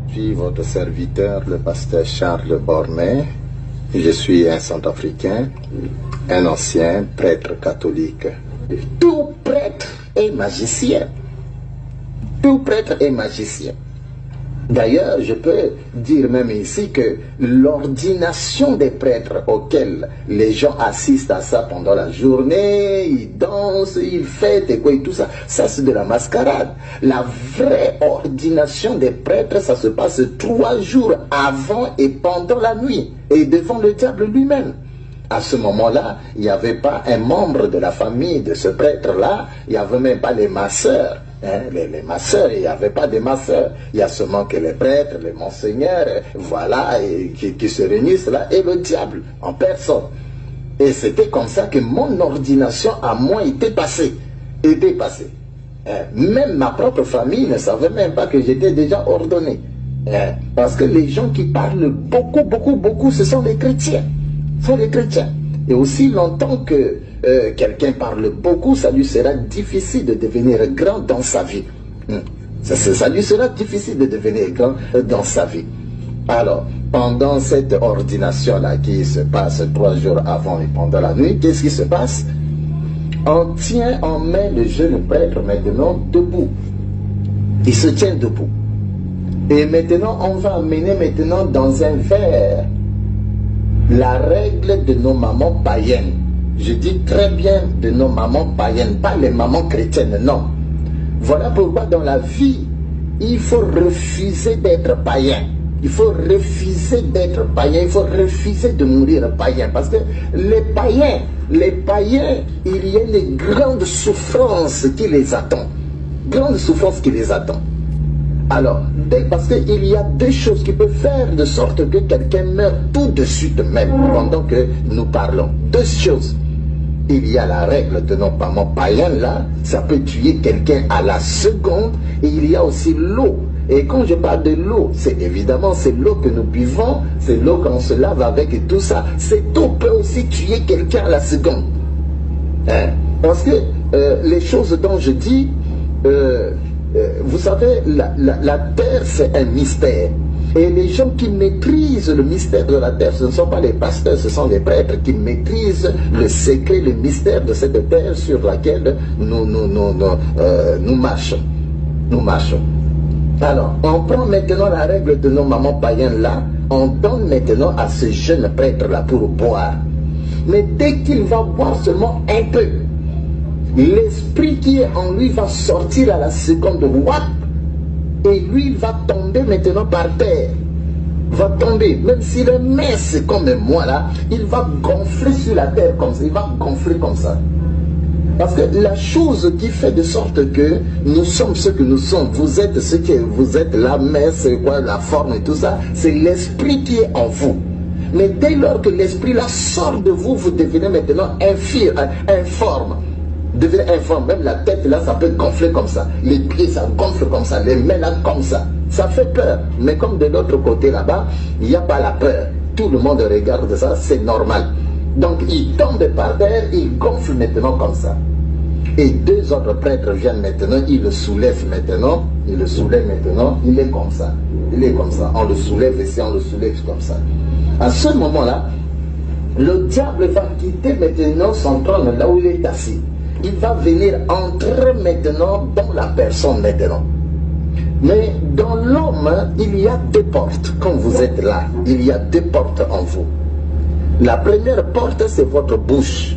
Je suis votre serviteur, le pasteur Charles Bornet. Je suis un centrafricain, un ancien prêtre catholique. Tout prêtre est magicien. Tout prêtre est magicien. D'ailleurs, je peux dire même ici que l'ordination des prêtres auxquels les gens assistent à ça pendant la journée, ils dansent, ils fêtent et quoi et tout ça, ça c'est de la mascarade. La vraie ordination des prêtres, ça se passe 3 jours avant et pendant la nuit et devant le diable lui-même. À ce moment-là, il n'y avait pas un membre de la famille de ce prêtre-là, il n'y avait même pas les masseurs. Les masseurs, il n'y avait pas de masseurs. Il y a seulement que les prêtres, les monseigneurs, voilà, et qui se réunissent là, et le diable en personne. Et c'était comme ça que mon ordination à moi était passée. Même ma propre famille ne savait même pas que j'étais déjà ordonné. Parce que les gens qui parlent beaucoup, ce sont les chrétiens. Et aussi longtemps que quelqu'un parle beaucoup, ça lui sera difficile de devenir grand dans sa vie. Ça lui sera difficile de devenir grand dans sa vie. Alors, pendant cette ordination-là qui se passe 3 jours avant et pendant la nuit, qu'est-ce qui se passe? On tient en main le jeune prêtre maintenant debout. Il se tient debout. Et maintenant, on va amener maintenant dans un verre la règle de nos mamans païennes. Je dis très bien de nos mamans païennes, pas les mamans chrétiennes, non. Voilà pourquoi dans la vie, il faut refuser d'être païen. Il faut refuser d'être païen, il faut refuser de mourir païen. Parce que les païens, il y a une grande souffrance qui les attend. Grande souffrance qui les attend. Alors, parce qu'il y a 2 choses qui peuvent faire de sorte que quelqu'un meure tout de suite même pendant que nous parlons. 2 choses. Il y a la règle de nos mamans païennes là, ça peut tuer quelqu'un à la seconde. Et il y a aussi l'eau. Et quand je parle de l'eau, c'est évidemment c'est l'eau que nous buvons, c'est l'eau qu'on se lave avec et tout ça. Cette eau peut aussi tuer quelqu'un à la seconde. Parce que les choses dont je dis, vous savez, la terre c'est un mystère. Et les gens qui maîtrisent le mystère de la terre, ce ne sont pas les pasteurs, ce sont les prêtres qui maîtrisent le secret, le mystère de cette terre sur laquelle nous marchons. Alors, on prend maintenant la règle de nos mamans païennes là, on donne maintenant à ce jeune prêtre là pour boire. Mais dès qu'il va boire seulement un peu, l'esprit qui est en lui va sortir à la seconde, wap, et lui il va tomber maintenant par terre. Va tomber, même s'il est mince comme moi là, il va gonfler sur la terre comme ça, il va gonfler comme ça. Parce que la chose qui fait de sorte que nous sommes ce que nous sommes, vous êtes ce que vous êtes, la mince, quoi, la forme et tout ça, c'est l'esprit qui est en vous. Mais dès lors que l'esprit là sort de vous, vous devenez maintenant informe. Devenez informe, même la tête là ça peut gonfler comme ça, les pieds ça gonfle comme ça, les mains là comme ça, ça fait peur. Mais comme de l'autre côté là-bas, il n'y a pas la peur, tout le monde regarde ça, c'est normal. Donc il tombe par terre, il gonfle maintenant comme ça. Et 2 autres prêtres viennent maintenant, ils le soulèvent maintenant, il est comme ça, on le soulève ici, on le soulève comme ça. À ce moment-là, le diable va quitter maintenant son trône là où il est assis. Il va venir entrer maintenant dans la personne maintenant. Mais dans l'homme, il y a 2 portes. Quand vous êtes là, il y a 2 portes en vous. La première porte, c'est votre bouche.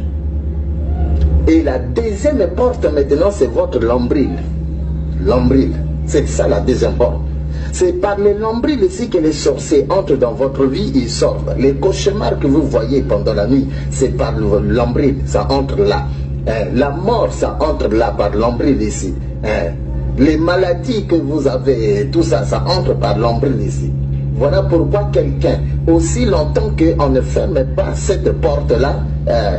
Et la deuxième porte maintenant, c'est votre nombril. Nombril, c'est ça la deuxième porte. C'est par le nombril ici que les sorciers entrent dans votre vie, ils sortent. Les cauchemars que vous voyez pendant la nuit, c'est par le nombril, ça entre là. La mort, ça entre là par l'ombril ici. Les maladies que vous avez, tout ça, ça entre par l'ombril ici. Voilà pourquoi quelqu'un, aussi longtemps qu'on ne ferme pas cette porte-là,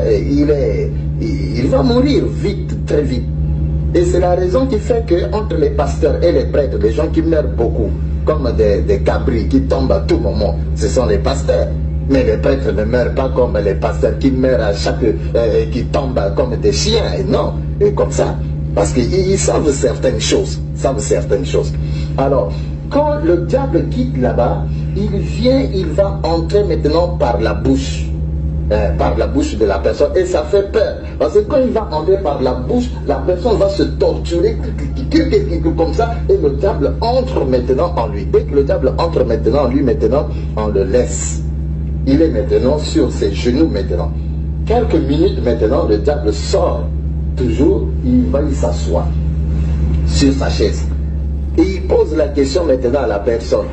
il va mourir vite, très vite. Et c'est la raison qui fait que entre les pasteurs et les prêtres, les gens qui meurent beaucoup, comme des cabris qui tombent à tout moment, ce sont les pasteurs. Mais les prêtres ne meurent pas comme les pasteurs qui meurent à chaque... qui tombent comme des chiens, et non, et comme ça. Parce qu'ils savent certaines choses. Alors, quand le diable quitte là-bas, il vient, il va entrer maintenant par la bouche de la personne, et ça fait peur, parce que quand il va entrer par la bouche, la personne va se torturer comme ça, et le diable entre maintenant en lui. Dès que le diable entre maintenant en lui, maintenant on le laisse, il est maintenant sur ses genoux maintenant. Quelques minutes maintenant, le diable sort, toujours, il s'assoit sur sa chaise, et il pose la question maintenant à la personne: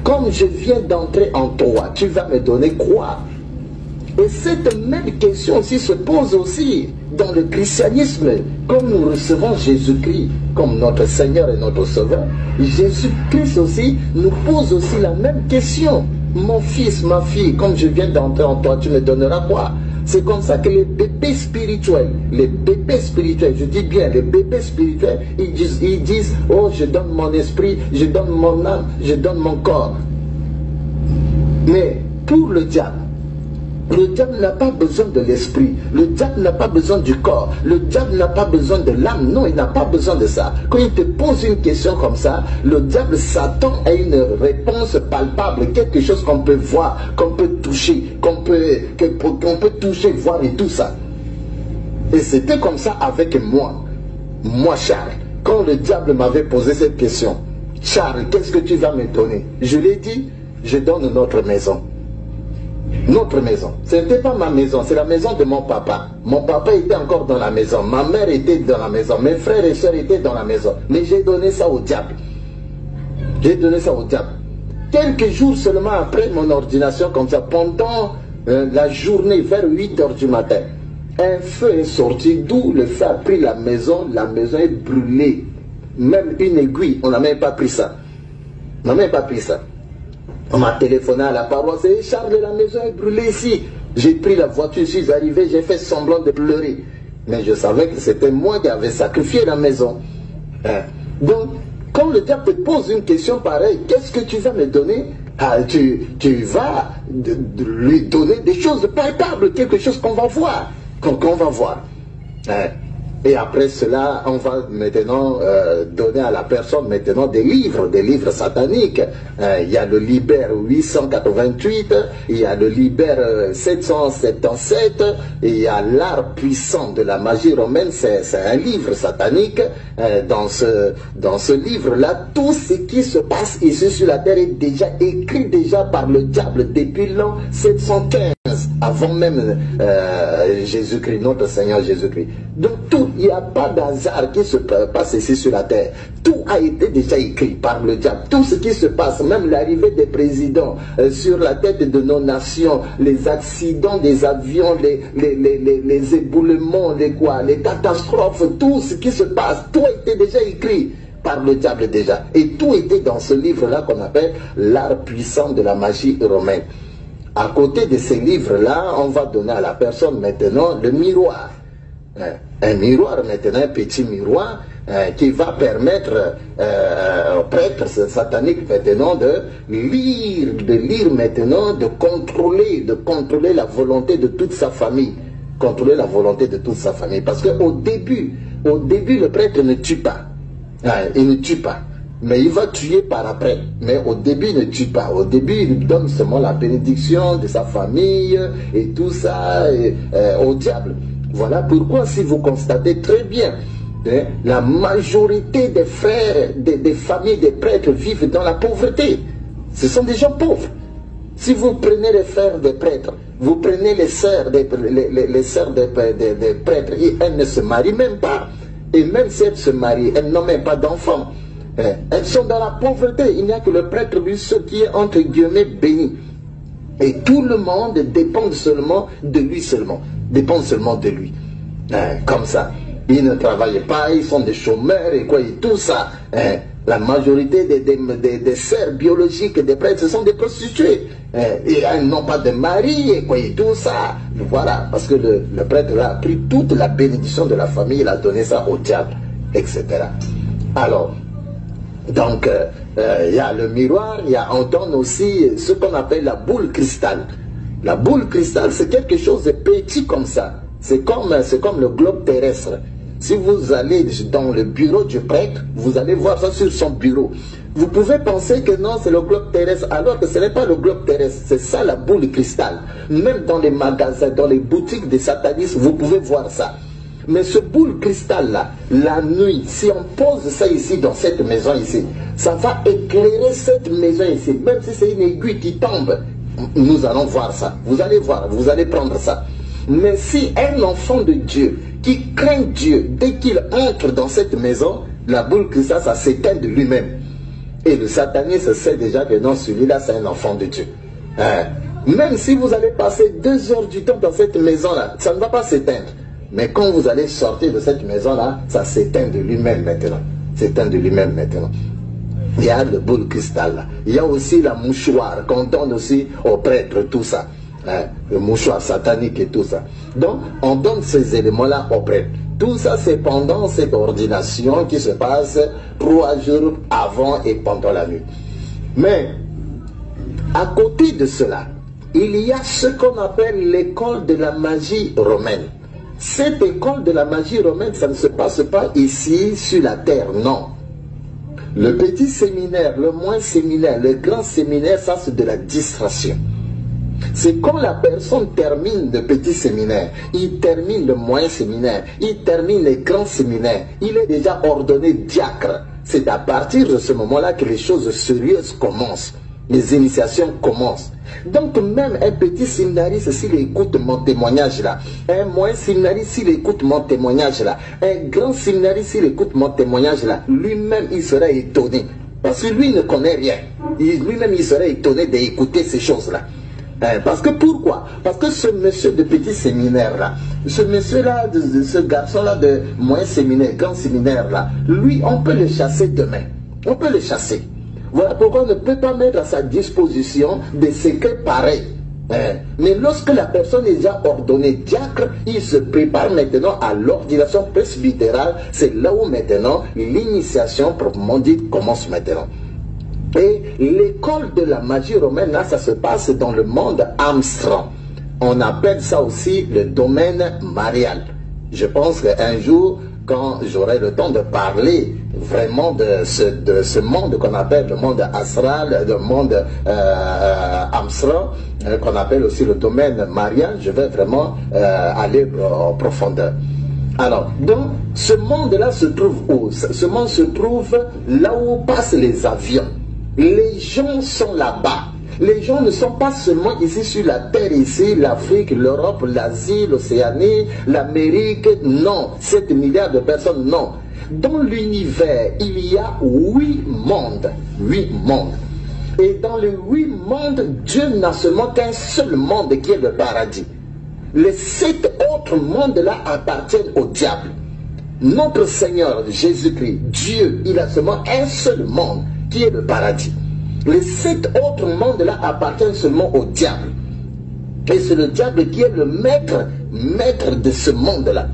comme je viens d'entrer en toi, tu vas me donner quoi? Et cette même question aussi se pose aussi dans le christianisme. Comme nous recevons Jésus-Christ comme notre Seigneur et notre Sauveur, Jésus-Christ aussi nous pose aussi la même question. Mon fils, ma fille, comme je viens d'entrer en toi, tu me donneras quoi? C'est comme ça que les bébés spirituels, je dis bien les bébés spirituels, ils disent, oh, je donne mon esprit, je donne mon âme, je donne mon corps. Mais pour le diable n'a pas besoin de l'esprit, le diable n'a pas besoin du corps, le diable n'a pas besoin de l'âme, non, il n'a pas besoin de ça. Quand il te pose une question comme ça, le diable s'attend à une réponse palpable, quelque chose qu'on peut voir, qu'on peut toucher, qu'on peut toucher, voir et tout ça. Et c'était comme ça avec moi, Charles. Quand le diable m'avait posé cette question: Charles, qu'est-ce que tu vas me donner? Je lui ai dit, je donne notre maison. Notre maison. Ce n'était pas ma maison, c'est la maison de mon papa. Mon papa était encore dans la maison, ma mère était dans la maison, mes frères et soeurs étaient dans la maison. Mais j'ai donné ça au diable. J'ai donné ça au diable. Quelques jours seulement après mon ordination, comme ça, pendant la journée, vers 8 h du matin, un feu est sorti, d'où le feu a pris la maison est brûlée. Même une aiguille, on n'a même pas pris ça. On n'a même pas pris ça. On m'a téléphoné à la paroisse: et Charles, la maison est brûlée ici. J'ai pris la voiture, je suis arrivé, j'ai fait semblant de pleurer. Mais je savais que c'était moi qui avais sacrifié la maison. Donc, quand le diable te pose une question pareille, qu'est-ce que tu vas me donner? Tu vas lui donner des choses palpables, quelque chose qu'on va voir. Qu'on va voir. Et après cela, on va maintenant donner à la personne maintenant des livres sataniques. Il y a le Liber 888, il y a le Liber 777, et il y a l'art puissant de la magie romaine. C'est un livre satanique. Dans ce livre-là, tout ce qui se passe ici sur la terre est déjà écrit par le diable depuis l'an 715. Avant même Jésus-Christ, notre Seigneur Jésus-Christ. Donc tout, il n'y a pas d'hasard qui se passe ici sur la terre. Tout a été déjà écrit par le diable. Tout ce qui se passe, même l'arrivée des présidents sur la tête de nos nations, les accidents des avions, les éboulements, les catastrophes, tout ce qui se passe, tout a été déjà écrit par le diable déjà. Et tout était dans ce livre-là qu'on appelle l'art puissant de la magie romaine. À côté de ces livres-là, on va donner à la personne maintenant le miroir. Un miroir maintenant, un petit miroir qui va permettre aux prêtres sataniques maintenant de lire maintenant, de contrôler la volonté de toute sa famille. Contrôler la volonté de toute sa famille. Parce qu'au début, le prêtre ne tue pas. Il ne tue pas. Mais il va tuer par après. Mais au début, il ne tue pas. Au début, il donne seulement la bénédiction de sa famille et tout ça au diable. Voilà pourquoi, si vous constatez très bien, la majorité des frères, des familles des prêtres vivent dans la pauvreté. Ce sont des gens pauvres. Si vous prenez les frères des prêtres, vous prenez les sœurs des prêtres, elles ne se marient même pas. Et même si elles se marient, elles n'ont même pas d'enfants. Elles sont dans la pauvreté. Il n'y a que le prêtre, lui, ce qui est entre guillemets béni. Et tout le monde dépend seulement de lui seulement. Dépend seulement de lui. Comme ça. Ils ne travaillent pas, ils sont des chômeurs et quoi, et tout ça. La majorité des sœurs biologiques des prêtres, ce sont des prostituées. Et elles n'ont pas de mari et quoi, et tout ça. Voilà. Parce que le prêtre a pris toute la bénédiction de la famille, il a donné ça au diable, etc. Alors, donc, il y a le miroir, on donne aussi ce qu'on appelle la boule cristal. La boule cristal, c'est quelque chose de petit comme ça. C'est comme le globe terrestre. Si vous allez dans le bureau du prêtre, vous allez voir ça sur son bureau. Vous pouvez penser que non, c'est le globe terrestre, alors que ce n'est pas le globe terrestre, c'est ça la boule de cristal. Même dans les magasins, dans les boutiques des satanistes, vous pouvez voir ça. Mais ce boule cristal-là, la nuit, si on pose ça ici, dans cette maison ici, ça va éclairer cette maison ici. Même si c'est une aiguille qui tombe, nous allons voir ça. Vous allez voir, vous allez prendre ça. Mais si un enfant de Dieu, qui craint Dieu, dès qu'il entre dans cette maison, la boule cristal, ça s'éteint de lui-même. Et le sataniste sait déjà que non, celui-là, c'est un enfant de Dieu. Même si vous allez passer 2 heures du temps dans cette maison-là, ça ne va pas s'éteindre. Mais quand vous allez sortir de cette maison-là, ça s'éteint de lui-même maintenant. S'éteint de lui-même maintenant. Il y a le boule cristal là. Il y a aussi la mouchoir qu'on donne aussi aux prêtres, tout ça. Le mouchoir satanique et tout ça. Donc, on donne ces éléments-là aux prêtres. Tout ça, c'est pendant cette ordination qui se passe 3 jours avant et pendant la nuit. Mais, à côté de cela, il y a ce qu'on appelle l'école de la magie romaine. Cette école de la magie romaine, ça ne se passe pas ici sur la terre, non. Le petit séminaire, le moins séminaire, le grand séminaire, ça c'est de la distraction. C'est quand la personne termine le petit séminaire, il termine le moyen séminaire, il termine le grand séminaire, il est déjà ordonné diacre. C'est à partir de ce moment-là que les choses sérieuses commencent. Les initiations commencent. Donc même un petit séminariste, s'il écoute mon témoignage là, un moyen séminariste, s'il écoute mon témoignage là, un grand séminariste, s'il écoute mon témoignage là, lui-même il sera étonné. Parce que lui ne connaît rien. Lui-même il serait étonné d'écouter ces choses-là. Parce que pourquoi? Parce que ce monsieur de petit séminaire là, ce monsieur là, ce garçon là de moyen séminaire, grand séminaire là, lui on peut le chasser demain. On peut le chasser. Voilà pourquoi on ne peut pas mettre à sa disposition des secrets pareils. Mais lorsque la personne est déjà ordonnée diacre, il se prépare maintenant à l'ordination presbytérale. C'est là où maintenant l'initiation proprement dite commence maintenant. Et l'école de la magie romaine, là, ça se passe dans le monde Armstrong. On appelle ça aussi le domaine marial. Je pense qu'un jour, quand j'aurai le temps de parler vraiment de ce monde qu'on appelle le monde astral, le monde Armstrong, qu'on appelle aussi le domaine marial, je vais vraiment aller en profondeur. Alors, donc, ce monde-là se trouve où? Ce monde se trouve là où passent les avions. Les gens sont là-bas. Les gens ne sont pas seulement ici sur la terre, ici, l'Afrique, l'Europe, l'Asie, l'Océanie, l'Amérique. Non, 7 milliards de personnes, non. Dans l'univers, il y a 8 mondes. 8 mondes. Et dans les 8 mondes, Dieu n'a seulement qu'un seul monde qui est le paradis. Les 7 autres mondes-là appartiennent au diable. Notre Seigneur Jésus-Christ, Dieu, il a seulement un seul monde qui est le paradis. Les 7 autres mondes-là appartiennent seulement au diable. Et c'est le diable qui est le maître de ce monde-là.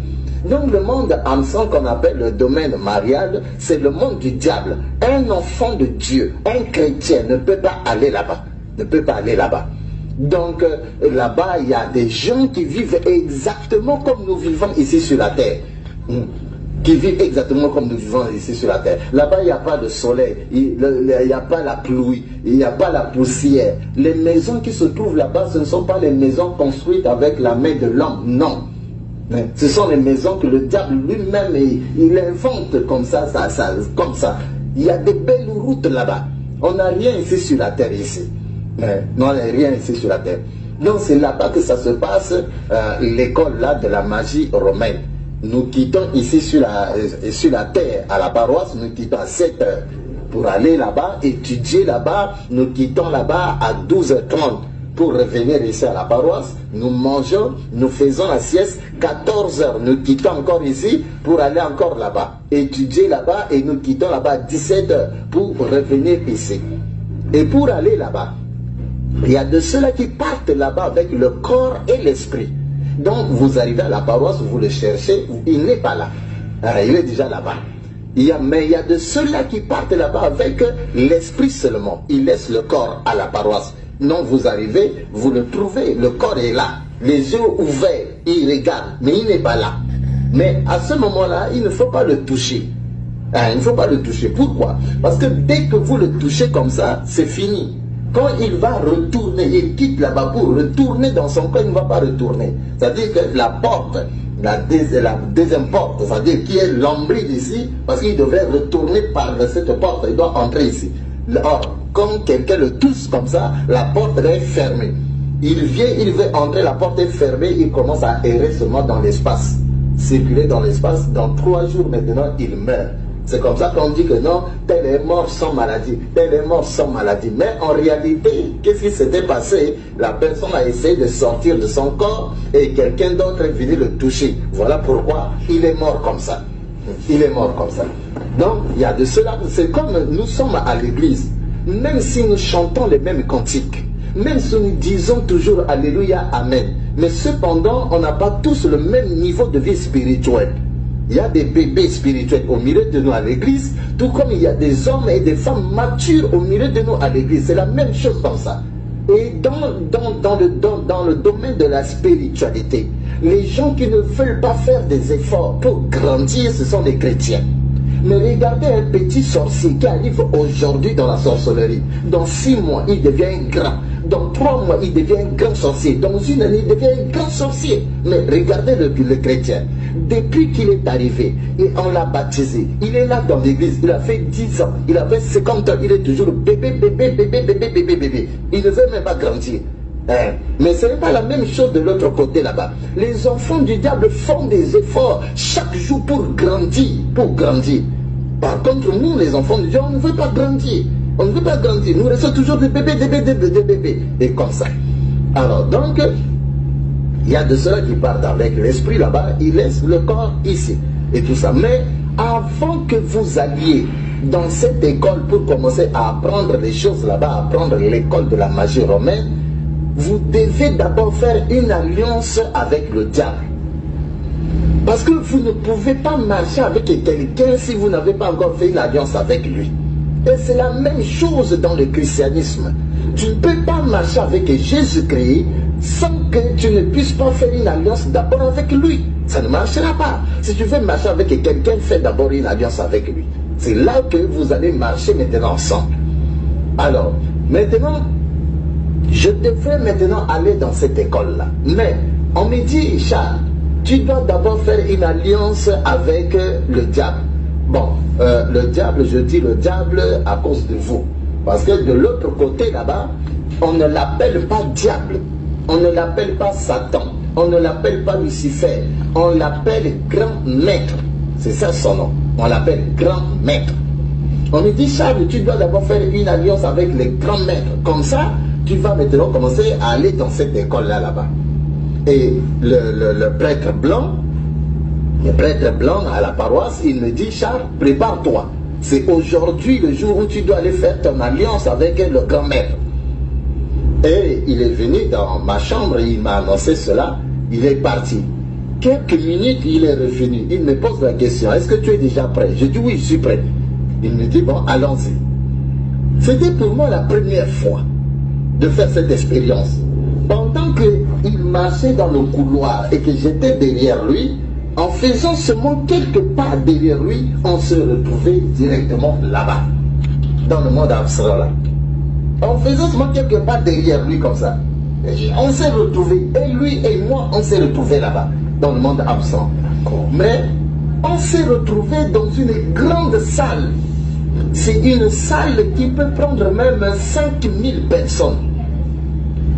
Donc le monde Armstrong qu'on appelle le domaine marial, c'est le monde du diable. Un enfant de Dieu, un chrétien ne peut pas aller là-bas. Ne peut pas aller là-bas. Donc là-bas, il y a des gens qui vivent exactement comme nous vivons ici sur la terre. Qui vivent exactement comme nous vivons ici sur la terre. Là-bas, il n'y a pas de soleil, il n'y a pas la pluie, il n'y a pas la poussière. Les maisons qui se trouvent là-bas, ce ne sont pas les maisons construites avec la main de l'homme, non. Ce sont les maisons que le diable lui-même, il invente comme ça, comme ça. Il y a des belles routes là-bas. On n'a rien ici sur la terre ici. Non, on n'a rien ici sur la terre. Donc c'est là-bas que ça se passe, l'école là de la magie romaine. Nous quittons ici sur la terre, à la paroisse, nous quittons à 7 heures pour aller là-bas, étudier là-bas. Nous quittons là-bas à 12h30 pour revenir ici à la paroisse. Nous mangeons, nous faisons la sieste, 14h, nous quittons encore ici pour aller encore là-bas, étudier là-bas, et nous quittons là-bas à 17h pour revenir ici. Et pour aller là-bas, il y a de ceux-là qui partent là-bas avec le corps et l'esprit. Donc vous arrivez à la paroisse, vous le cherchez, il n'est pas là. Il est déjà là-bas. Mais il y a de ceux-là qui partent là-bas avec l'esprit seulement. Ils laissent le corps à la paroisse. Non, vous arrivez, vous le trouvez, le corps est là. Les yeux ouverts, il regarde, mais il n'est pas là. Mais à ce moment-là, il ne faut pas le toucher. Hein, il ne faut pas le toucher. Pourquoi? Parce que dès que vous le touchez comme ça, c'est fini. Quand il va retourner, il quitte là-bas pour retourner dans son coin, il ne va pas retourner. C'est-à-dire que la porte, la deuxième porte, c'est-à-dire qui est l'ombrille ici, parce qu'il devrait retourner par cette porte, il doit entrer ici. Or, quand quelqu'un le touche comme ça, la porte est fermée. Il vient, il veut entrer, la porte est fermée, il commence à errer seulement dans l'espace. Circuler dans l'espace, dans 3 jours maintenant, il meurt. C'est comme ça qu'on dit que non, tel est mort sans maladie, tel est mort sans maladie. Mais en réalité, qu'est-ce qui s'était passé? La personne a essayé de sortir de son corps et quelqu'un d'autre est venu le toucher. Voilà pourquoi il est mort comme ça. Il est mort comme ça. Donc, il y a de cela. C'est comme nous sommes à l'église. Même si nous chantons les mêmes cantiques, même si nous disons toujours Alléluia, Amen, mais cependant, on n'a pas tous le même niveau de vie spirituelle. Il y a des bébés spirituels au milieu de nous à l'église, tout comme il y a des hommes et des femmes matures au milieu de nous à l'église. C'est la même chose comme ça. Et dans le domaine de la spiritualité, les gens qui ne veulent pas faire des efforts pour grandir, ce sont les chrétiens. Mais regardez un petit sorcier qui arrive aujourd'hui dans la sorcellerie. Dans 6 mois, il devient grand. Dans 3 mois, il devient un grand sorcier. Dans 1 année, il devient un grand sorcier. Mais regardez le chrétien. Depuis qu'il est arrivé, et on l'a baptisé, il est là dans l'église, il a fait 10 ans, il a fait 50 ans, il est toujours bébé. Il ne veut même pas grandir. Mais ce n'est pas la même chose de l'autre côté là-bas. Les enfants du diable font des efforts chaque jour pour grandir. Par contre, nous, les enfants du diable, on ne veut pas grandir. On ne veut pas grandir. Nous restons toujours des bébés. Et comme ça. Alors, donc, il y a de cela qui partent avec l'esprit là-bas, il laisse le corps ici. Et tout ça. Mais avant que vous alliez dans cette école pour commencer à apprendre les choses là-bas, apprendre l'école de la magie romaine, vous devez d'abord faire une alliance avec le diable. Parce que vous ne pouvez pas marcher avec quelqu'un si vous n'avez pas encore fait une alliance avec lui. Et c'est la même chose dans le christianisme. Tu ne peux pas marcher avec Jésus-Christ sans que tu ne puisses pas faire une alliance d'abord avec lui. Ça ne marchera pas. Si tu veux marcher avec quelqu'un, fais d'abord une alliance avec lui. C'est là que vous allez marcher maintenant ensemble. Alors, maintenant, je devrais maintenant aller dans cette école-là. Mais on me dit, Charles, tu dois d'abord faire une alliance avec le diable. Bon, le diable, je dis le diable à cause de vous. Parce que de l'autre côté là-bas, on ne l'appelle pas diable. On ne l'appelle pas Satan. On ne l'appelle pas Lucifer. On l'appelle grand maître. C'est ça son nom. On l'appelle grand maître. On me dit, Charles, tu dois d'abord faire une alliance avec les grands maîtres. Comme ça, tu vas maintenant commencer à aller dans cette école-là, là-bas. Et le prêtre blanc à la paroisse, il me dit, Charles, prépare-toi. C'est aujourd'hui le jour où tu dois aller faire ton alliance avec le grand maître. Et il est venu dans ma chambre, il m'a annoncé cela, il est parti. Quelques minutes, il est revenu. Il me pose la question, est-ce que tu es déjà prêt? Je dis oui, je suis prêt. Il me dit, bon, allons-y. C'était pour moi la première fois de faire cette expérience. Pendant qu'il marchait dans le couloir et que j'étais derrière lui, en faisant seulement quelques pas derrière lui, on se retrouvait directement là-bas, dans le monde abstrait là. En faisant seulement quelques pas derrière lui comme ça, on s'est retrouvés, et lui et moi, on s'est retrouvés là-bas, dans le monde absent. Mais on s'est retrouvés dans une grande salle. C'est une salle qui peut prendre même 5000 personnes.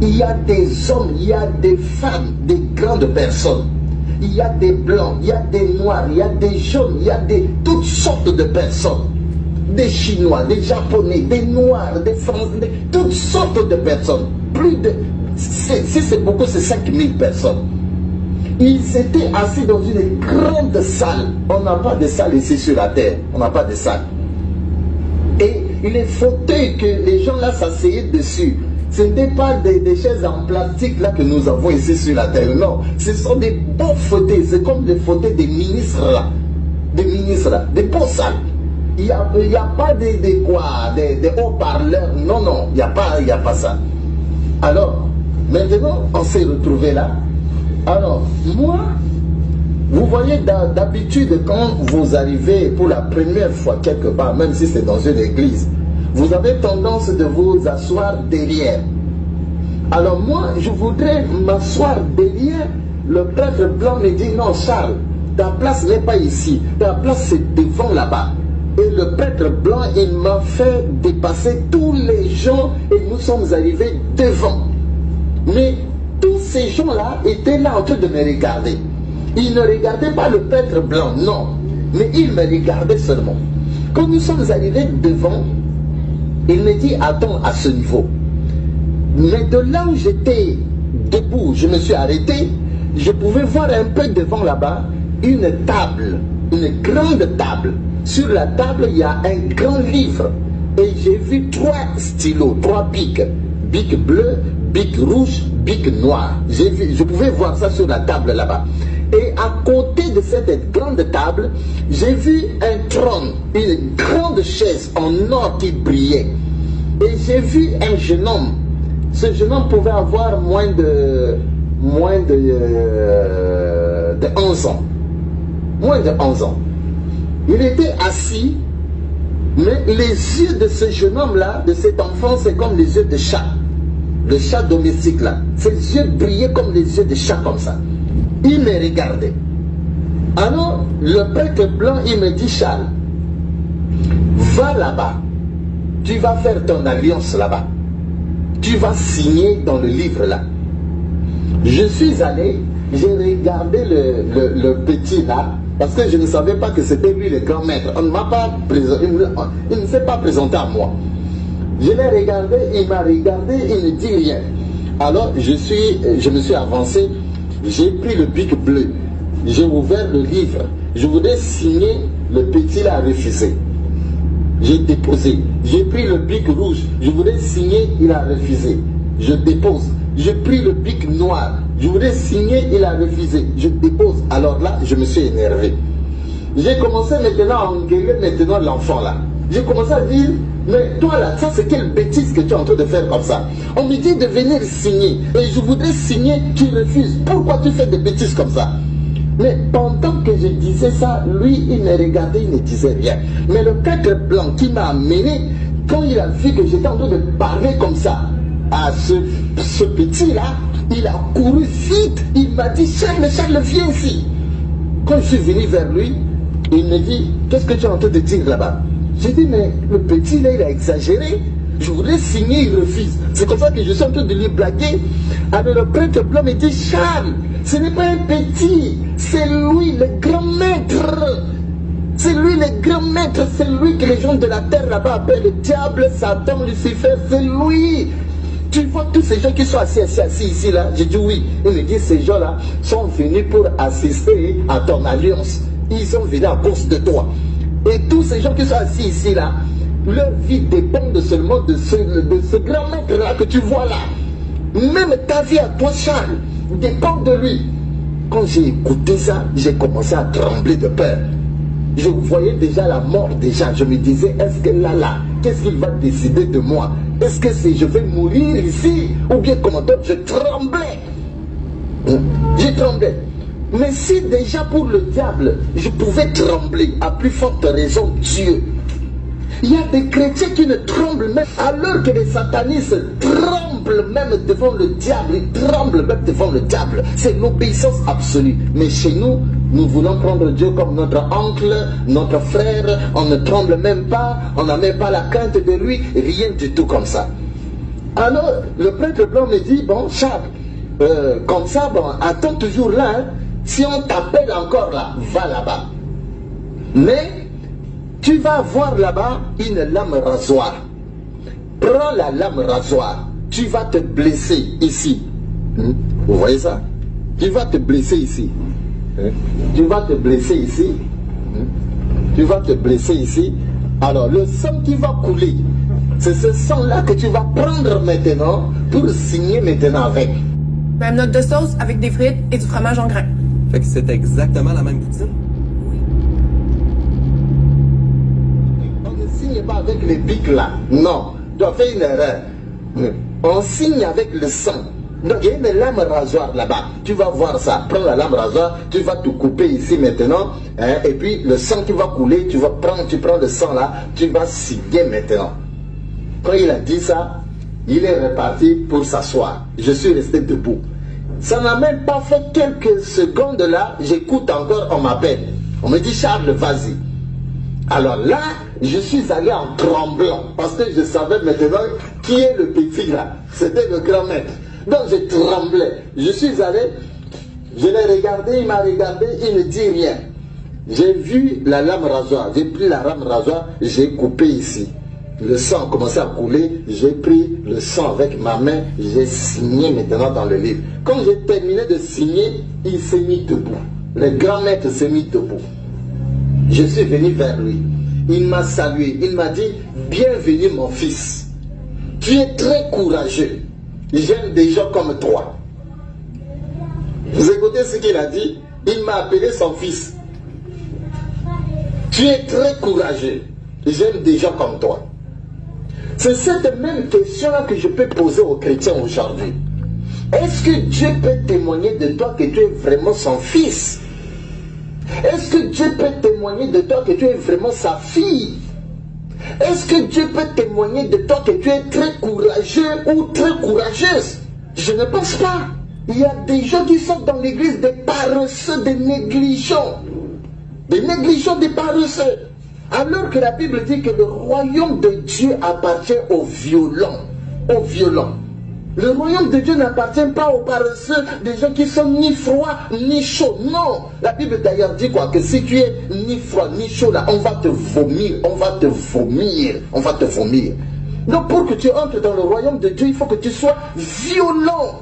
Il y a des hommes, il y a des femmes, des grandes personnes. Il y a des blancs, il y a des noirs, il y a des jaunes, il y a toutes sortes de personnes. Des Chinois, des Japonais, des Noirs, des Français, toutes sortes de personnes. Plus de... Si c'est beaucoup, c'est 5000 personnes. Ils étaient assis dans une grande salle. On n'a pas de salle ici sur la terre. On n'a pas de salle. Et les fauteuils que les gens là s'asseyaient dessus, ce n'était pas des chaises en plastique là que nous avons ici sur la terre. Non, ce sont des beaux fauteuils. C'est comme des fauteuils des ministres là. Des ministres là. Des beaux salles. Il n'y a pas des haut-parleurs. Non, non, il n'y a pas ça. Alors, maintenant, on s'est retrouvés là. Alors, moi, Vous voyez, d'habitude, quand vous arrivez pour la première fois quelque part, même si c'est dans une église, vous avez tendance de vous asseoir derrière. Alors moi, je voudrais m'asseoir derrière. Le prêtre blanc me dit, non Charles, ta place n'est pas ici, ta place c'est devant là-bas. Et le prêtre blanc, il m'a fait dépasser tous les gens et nous sommes arrivés devant. Mais tous ces gens-là étaient là en train de me regarder. Ils ne regardaient pas le prêtre blanc, non. Mais ils me regardaient seulement. Quand nous sommes arrivés devant, il me dit, attends à ce niveau. Mais de là où j'étais debout, je me suis arrêté, je pouvais voir un peu devant là-bas une table, une grande table. Sur la table, il y a un grand livre. Et j'ai vu 3 stylos, 3 bics. Bic bleu, bic rouge, bic noir. Je pouvais voir ça sur la table là-bas. Et à côté de cette grande table, j'ai vu un trône, une grande chaise en or qui brillait. Et j'ai vu un jeune homme. Ce jeune homme pouvait avoir moins de 11 ans. Moins de 11 ans. Il était assis, mais les yeux de ce jeune homme-là, de cet enfant, c'est comme les yeux de chat. Le chat domestique là. Ses yeux brillaient comme les yeux de chat comme ça. Il me regardait. Alors, le prêtre blanc, il me dit, Charles, va là-bas. Tu vas faire ton alliance là-bas. Tu vas signer dans le livre là. Je suis allé, j'ai regardé le petit là, parce que je ne savais pas que c'était lui le grand maître. On ne m'a pas présenté, il ne s'est pas présenté à moi. Je l'ai regardé, il m'a regardé, il ne dit rien. Alors je me suis avancé, j'ai pris le bic bleu, j'ai ouvert le livre, je voulais signer, le petit là a refusé. J'ai déposé, j'ai pris le bic rouge, je voulais signer, il a refusé. Je dépose, j'ai pris le bic noir, je voulais signer, il a refusé. Je dépose. Alors là, je me suis énervé. J'ai commencé maintenant à engueuler maintenant l'enfant là. J'ai commencé à dire, mais toi là, ça c'est quelle bêtise que tu es en train de faire comme ça. On me dit de venir signer, et je voudrais signer, tu refuses. Pourquoi tu fais des bêtises comme ça? Mais pendant que je disais ça, lui, il me regardait, il ne disait rien. Mais le prêtre blanc qui m'a amené, quand il a vu que j'étais en train de parler comme ça, à ce petit-là, il a couru vite. Il m'a dit, Charles, Charles, viens ici. Quand je suis venu vers lui, il me dit, qu'est-ce que tu es en train de dire là-bas? J'ai dit, mais le petit là, il a exagéré. Je voulais signer, il refuse. C'est comme ça que je suis en train de lui blaguer. Alors le prêtre blanc me dit, Charles, ce n'est pas un petit, c'est lui le grand maître. C'est lui le grand maître, c'est lui que les gens de la terre là-bas appellent le diable, Satan, Lucifer, c'est lui. Tu vois tous ces gens qui sont assis ici là? J'ai dit oui. Il me dit, ces gens-là sont venus pour assister à ton alliance. Ils sont venus à cause de toi. Et tous ces gens qui sont assis ici là, leur vie dépend seulement de ce grand maître là que tu vois là. Même ta vie à toi, Charles, dépend de lui. Quand j'ai écouté ça, j'ai commencé à trembler de peur. Je voyais déjà la mort déjà. Je me disais, est-ce que là, qu'est-ce qu'il va décider de moi? Est-ce que je vais mourir ici? Ou bien comment? Donc je tremblais. Je tremblais. Mais si déjà pour le diable, je pouvais trembler, à plus forte raison Dieu. Il y a des chrétiens qui ne tremblent même, alors que les satanistes tremblent même devant le diable. Ils tremblent même devant le diable. C'est l'obéissance absolue. Mais chez nous, nous voulons prendre Dieu comme notre oncle, notre frère. On ne tremble même pas, on n'a même pas la crainte de lui, rien du tout comme ça. Alors, le prêtre blanc me dit, bon, Charles, comme ça, bon, attends toujours là. Hein. Si on t'appelle encore là, va là-bas. Mais, tu vas voir là-bas une lame rasoir. Prends la lame rasoir. Tu vas te blesser ici. Vous voyez ça? Tu vas te blesser ici. Tu vas te blesser ici. Tu vas te blesser ici. Alors, le sang qui va couler, c'est ce sang-là que tu vas prendre maintenant pour signer maintenant avec. Même note de sauce avec des frites et du fromage en grains. Fait que c'est exactement la même poutine. On ne signe pas avec les bics là. Non, tu as fait une erreur. On signe avec le sang. Donc il y a une lame rasoir là-bas. Tu vas voir ça. Prends la lame rasoir, tu vas te couper ici maintenant. Hein, et puis le sang qui va couler, tu prends le sang là, tu vas signer maintenant. Quand il a dit ça, il est reparti pour s'asseoir. Je suis resté debout. Ça n'a même pas fait quelques secondes là, j'écoute encore, on m'appelle. On me dit Charles, vas-y. Alors là, je suis allé en tremblant parce que je savais maintenant qui est le petit là. C'était le grand maître. Donc je tremblais. Je suis allé, je l'ai regardé, il m'a regardé, il ne dit rien. J'ai vu la lame rasoir, j'ai pris la lame rasoir, j'ai coupé ici. Le sang commençait à couler, j'ai pris le sang avec ma main, j'ai signé maintenant dans le livre. Quand j'ai terminé de signer, il s'est mis debout. Le grand maître s'est mis debout. Je suis venu vers lui. Il m'a salué. Il m'a dit, bienvenue mon fils. Tu es très courageux. J'aime des gens comme toi. Vous écoutez ce qu'il a dit? Il m'a appelé son fils. Tu es très courageux. J'aime des gens comme toi. C'est cette même question-là que je peux poser aux chrétiens aujourd'hui. Est-ce que Dieu peut témoigner de toi que tu es vraiment son fils? Est-ce que Dieu peut témoigner de toi que tu es vraiment sa fille? Est-ce que Dieu peut témoigner de toi que tu es très courageux ou très courageuse? Je ne pense pas. Il y a des gens qui sont dans l'église des paresseux, des négligents. Des négligents, des paresseux. Alors que la Bible dit que le royaume de Dieu appartient aux violents. Aux violents. Le royaume de Dieu n'appartient pas aux paresseux, des gens qui sont ni froids ni chauds. Non. La Bible d'ailleurs dit quoi? Que si tu es ni froid ni chaud là, on va te vomir. On va te vomir. On va te vomir. Donc pour que tu entres dans le royaume de Dieu, il faut que tu sois violent.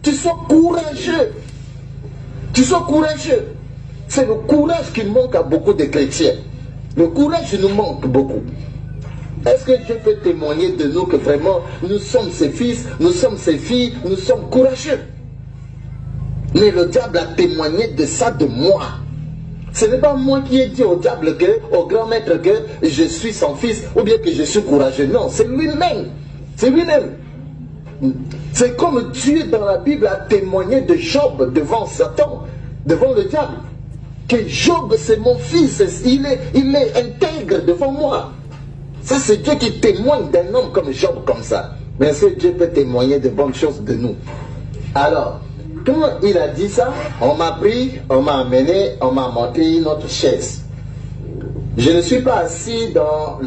Tu sois courageux. Tu sois courageux. C'est le courage qui manque à beaucoup de chrétiens. Le courage nous manque beaucoup. Est-ce que Dieu peut témoigner de nous que vraiment nous sommes ses fils, nous sommes ses filles, nous sommes courageux? Mais le diable a témoigné de ça de moi. Ce n'est pas moi qui ai dit au diable, au grand maître que je suis son fils ou bien que je suis courageux. Non, c'est lui-même. C'est lui-même. C'est comme Dieu dans la Bible a témoigné de Job devant Satan, devant le diable. Que Job c'est mon fils, il est intègre devant moi. Ça c'est Dieu qui témoigne d'un homme comme Job comme ça. Mais est-ce que Dieu peut témoigner de bonnes choses de nous? Alors, quand il a dit ça, on m'a pris, on m'a amené, on m'a monté une autre chaise. Je ne suis pas assis dans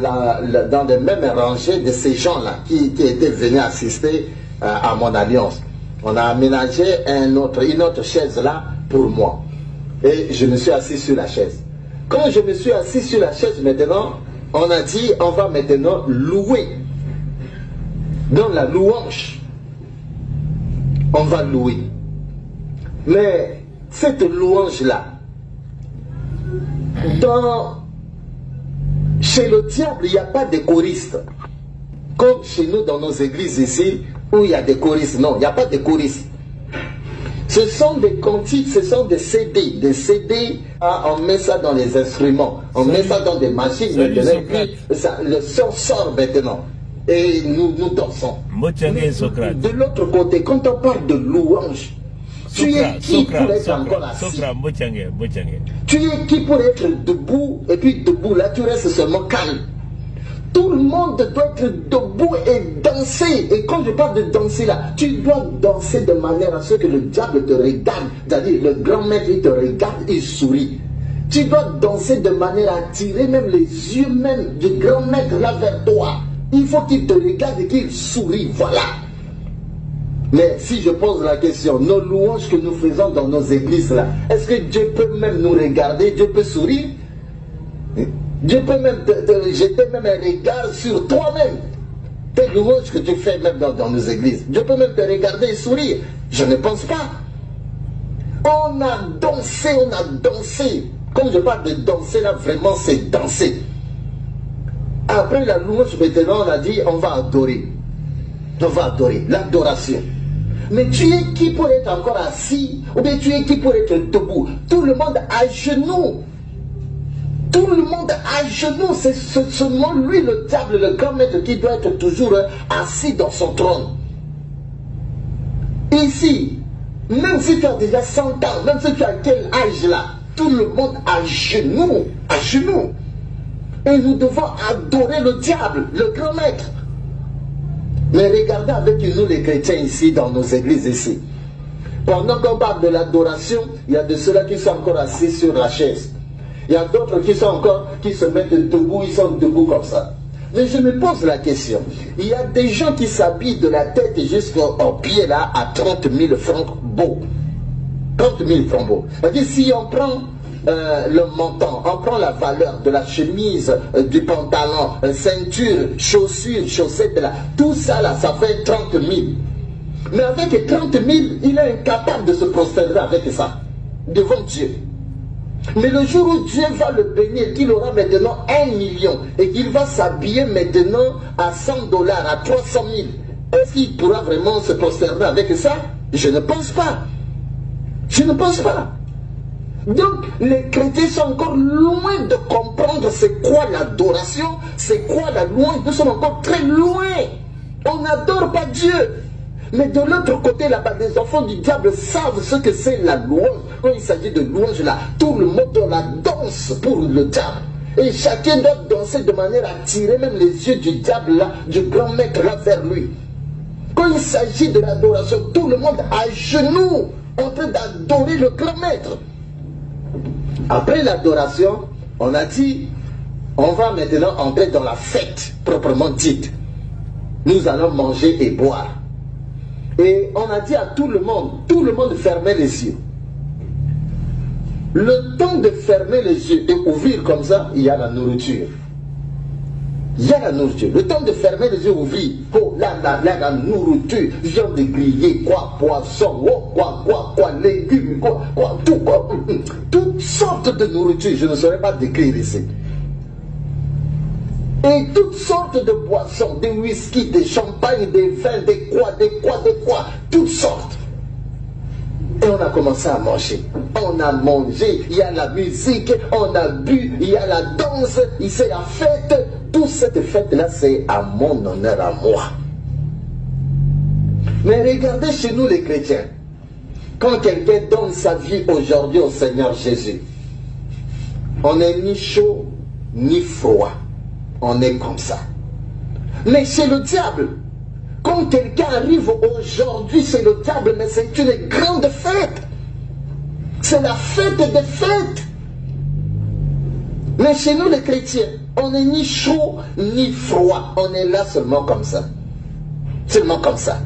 les mêmes rangées de ces gens-là qui étaient venus assister à mon alliance. On a aménagé une autre chaise là pour moi. Et je me suis assis sur la chaise. Quand je me suis assis sur la chaise maintenant, on a dit on va maintenant louer. Dans la louange, on va louer. Mais cette louange-là, chez le diable, il n'y a pas de choristes. Comme chez nous dans nos églises ici, où il y a des choristes. Non, il n'y a pas de choristes. Ce sont des cantiques, ce sont des CD. Des CD, on met ça dans les instruments, on met ça dans des machines maintenant, et puis le son sort maintenant. Et nous dansons. De l'autre côté, quand on parle de louange, tu es qui pour être encore assis? Tu es qui pour être debout, et puis debout, là tu restes seulement calme. Tout le monde doit être debout et danser. Et quand je parle de danser là, tu dois danser de manière à ce que le diable te regarde. C'est-à-dire le grand maître il te regarde, il sourit. Tu dois danser de manière à attirer même les yeux même du grand maître là vers toi. Il faut qu'il te regarde et qu'il sourit. Voilà. Mais si je pose la question, nos louanges que nous faisons dans nos églises là, est-ce que Dieu peut même nous regarder? Dieu peut sourire? Dieu peut même te jeter même un regard sur toi-même. Tes louanges que tu fais même dans nos églises. Dieu peut même te regarder et sourire. Je ne pense pas. On a dansé, on a dansé. Quand je parle de danser là, vraiment c'est danser. Après la louange, maintenant on a dit on va adorer. On va adorer, l'adoration. Mais tu es qui pour être encore assis? Ou bien tu es qui pour être debout? Tout le monde à genoux. Tout le monde à genoux, c'est seulement lui, le diable, le grand maître, qui doit être toujours assis dans son trône. Ici, même si tu as déjà 100 ans, même si tu as quel âge là, tout le monde à genoux, à genoux. Et nous devons adorer le diable, le grand maître. Mais regardez avec nous les chrétiens ici, dans nos églises ici. Pendant qu'on parle de l'adoration, il y a de ceux-là qui sont encore assis sur la chaise. Il y a d'autres qui sont encore, qui se mettent debout, ils sont debout comme ça. Mais je me pose la question, il y a des gens qui s'habillent de la tête jusqu'au pied là à 30 000 francs beaux. 30 000 francs beaux. C'est-à-dire si on prend le montant, on prend la valeur de la chemise, du pantalon, ceinture, chaussures, chaussettes là, tout ça là, ça fait 30 000. Mais avec 30 000, il est incapable de se prosterner avec ça, devant Dieu. Mais le jour où Dieu va le bénir, qu'il aura maintenant 1 million et qu'il va s'habiller maintenant à 100 $, à 300 000, est-ce qu'il pourra vraiment se prosterner avec ça? Je ne pense pas. Je ne pense pas. Donc les chrétiens sont encore loin de comprendre c'est quoi l'adoration, c'est quoi la louange. Nous sommes encore très loin. On n'adore pas Dieu. Mais de l'autre côté, là-bas, les enfants du diable savent ce que c'est la louange. Quand il s'agit de louange, là, tout le monde la danse pour le diable. Et chacun doit danser de manière à tirer même les yeux du diable, là, du grand maître, là, vers lui. Quand il s'agit de l'adoration, tout le monde à genoux, en train d'adorer le grand maître. Après l'adoration, on a dit, on va maintenant entrer dans la fête, proprement dite. Nous allons manger et boire. Et on a dit à tout le monde fermait les yeux. Le temps de fermer les yeux et ouvrir comme ça, il y a la nourriture. Il y a la nourriture. Le temps de fermer les yeux et ouvrir, oh, là, la nourriture, viande grillée, quoi, poisson, oh, quoi, légumes, quoi, tout, quoi, toutes sortes de nourriture, je ne saurais pas décrire ici. Et toutes sortes de boissons, des whisky, des champagnes, des vins, des quoi, toutes sortes. Et on a commencé à manger. On a mangé, il y a la musique, on a bu, il y a la danse, c'est la fête. Toute cette fête-là, c'est à mon honneur, à moi. Mais regardez chez nous les chrétiens. Quand quelqu'un donne sa vie aujourd'hui au Seigneur Jésus, on n'est ni chaud, ni froid. On est comme ça. Mais chez le diable, quand quelqu'un arrive aujourd'hui chez le diable, mais c'est une grande fête. C'est la fête des fêtes. Mais chez nous les chrétiens, on n'est ni chaud ni froid. On est là seulement comme ça. Seulement comme ça.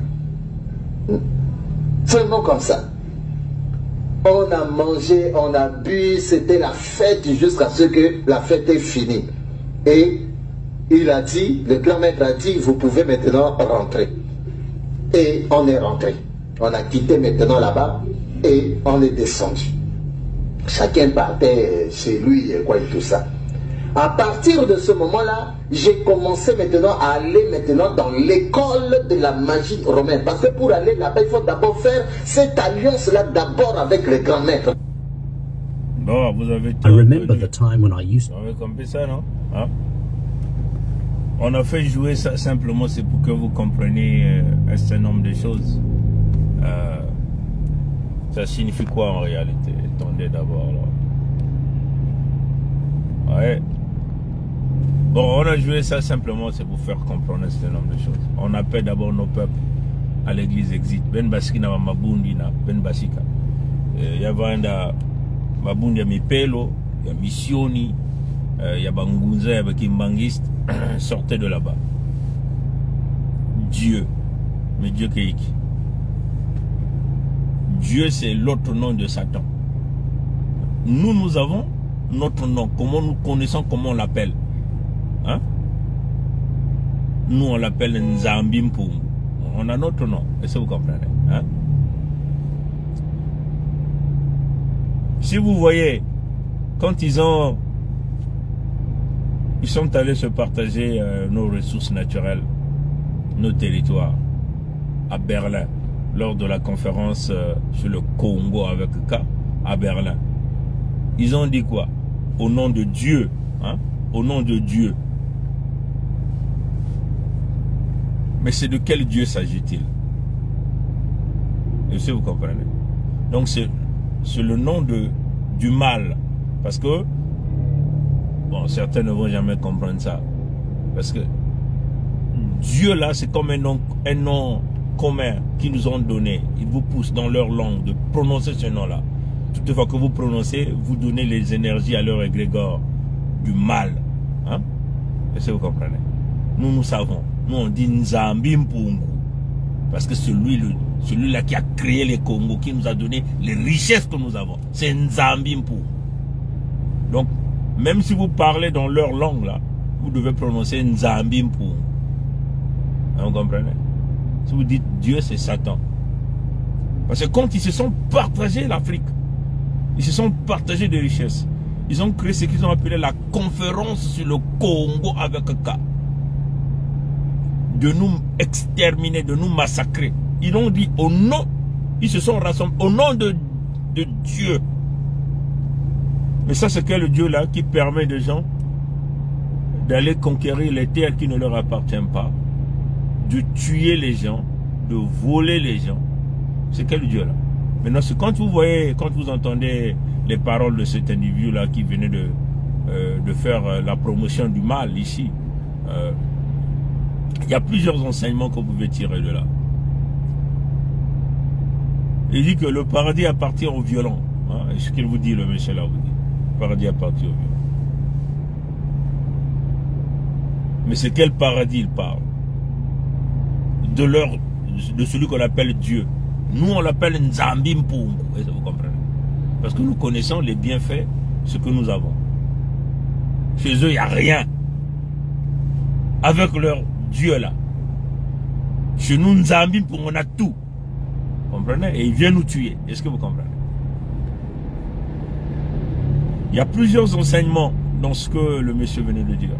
Seulement comme ça. On a mangé, on a bu, c'était la fête jusqu'à ce que la fête est finie. Et il a dit, le grand maître a dit, vous pouvez maintenant rentrer. Et on est rentré. On a quitté maintenant là-bas et on est descendu. Chacun partait chez lui et quoi et tout ça. À partir de ce moment-là, j'ai commencé maintenant à aller maintenant dans l'école de la magie romaine. Parce que pour aller là-bas, il faut d'abord faire cette alliance-là d'abord avec le grand maître. Bon, vous avez I remember the time when I used Vous avez compris ça, non? Hein? On a fait jouer ça simplement, c'est pour que vous compreniez un certain nombre de choses. Ça signifie quoi en réalité? Attendez d'abord. Ouais. Bon, on a joué ça simplement, c'est pour faire comprendre un certain nombre de choses. On appelle d'abord nos peuples à l'église Exit. Ben Basikina wa Mabundi na Ben Basika. Yavanda Mabundi ya Mipelo, ya Missioni, ya Bangunza, ya Bakimbangiste. Sortez de là-bas. Dieu. Mais Dieu qui? Dieu, c'est l'autre nom de Satan. Nous avons notre nom. Comment nous connaissons, comment on l'appelle? Hein? Nous, on l'appelle Nzambimpoum. On a notre nom. Est-ce que vous comprenez? Hein? Si vous voyez, quand ils sont allés se partager nos ressources naturelles, nos territoires, à Berlin, lors de la conférence sur le Congo avec K, à Berlin. Ils ont dit quoi? Au nom de Dieu. Hein? Au nom de Dieu. Mais c'est de quel Dieu s'agit-il? Est-ce que vous comprenez? Donc c'est le nom du mal. Parce que, bon, certains ne vont jamais comprendre ça. Parce que Dieu là, c'est comme un nom commun qu'ils nous ont donné. Ils vous poussent dans leur langue de prononcer ce nom-là. Toutefois que vous prononcez, vous donnez les énergies à leur égrégore du mal. Hein? Est-ce que vous comprenez? Nous savons. Nous on dit Nzambi Mpungu. Parce que celui-là qui a créé les Congos, qui nous a donné les richesses que nous avons, c'est Nzambi Mpungu. Donc, même si vous parlez dans leur langue là, vous devez prononcer Nzambi Mpungu. Vous comprenez? Si vous dites Dieu, c'est Satan. Parce que quand ils se sont partagés l'Afrique, ils se sont partagés des richesses, ils ont créé ce qu'ils ont appelé la conférence sur le Congo avec K. De nous exterminer, de nous massacrer. Ils ont dit au nom, ils se sont rassemblés au nom de Dieu. Mais ça, c'est quel Dieu là qui permet des gens d'aller conquérir les terres qui ne leur appartiennent pas, de tuer les gens, de voler les gens. C'est quel Dieu là? Maintenant, quand vous voyez, quand vous entendez les paroles de cet individu là qui venait de faire la promotion du mal ici, il y a plusieurs enseignements que vous pouvez tirer de là. Il dit que le paradis appartient aux violents. Hein, ce qu'il vous dit, le monsieur là vous dit. Le paradis appartient aux violents. Mais c'est quel paradis il parle? De celui qu'on appelle Dieu. Nous on l'appelle Nzambi Mpungu. Vous comprenez? Parce que nous connaissons les bienfaits, ce que nous avons. Chez eux, il n'y a rien. Avec leur Dieu là. Chez nous, Nzambi Mpungu, on a tout. Vous comprenez? Et il vient nous tuer. Est-ce que vous comprenez? Il y a plusieurs enseignements dans ce que le monsieur venait de dire.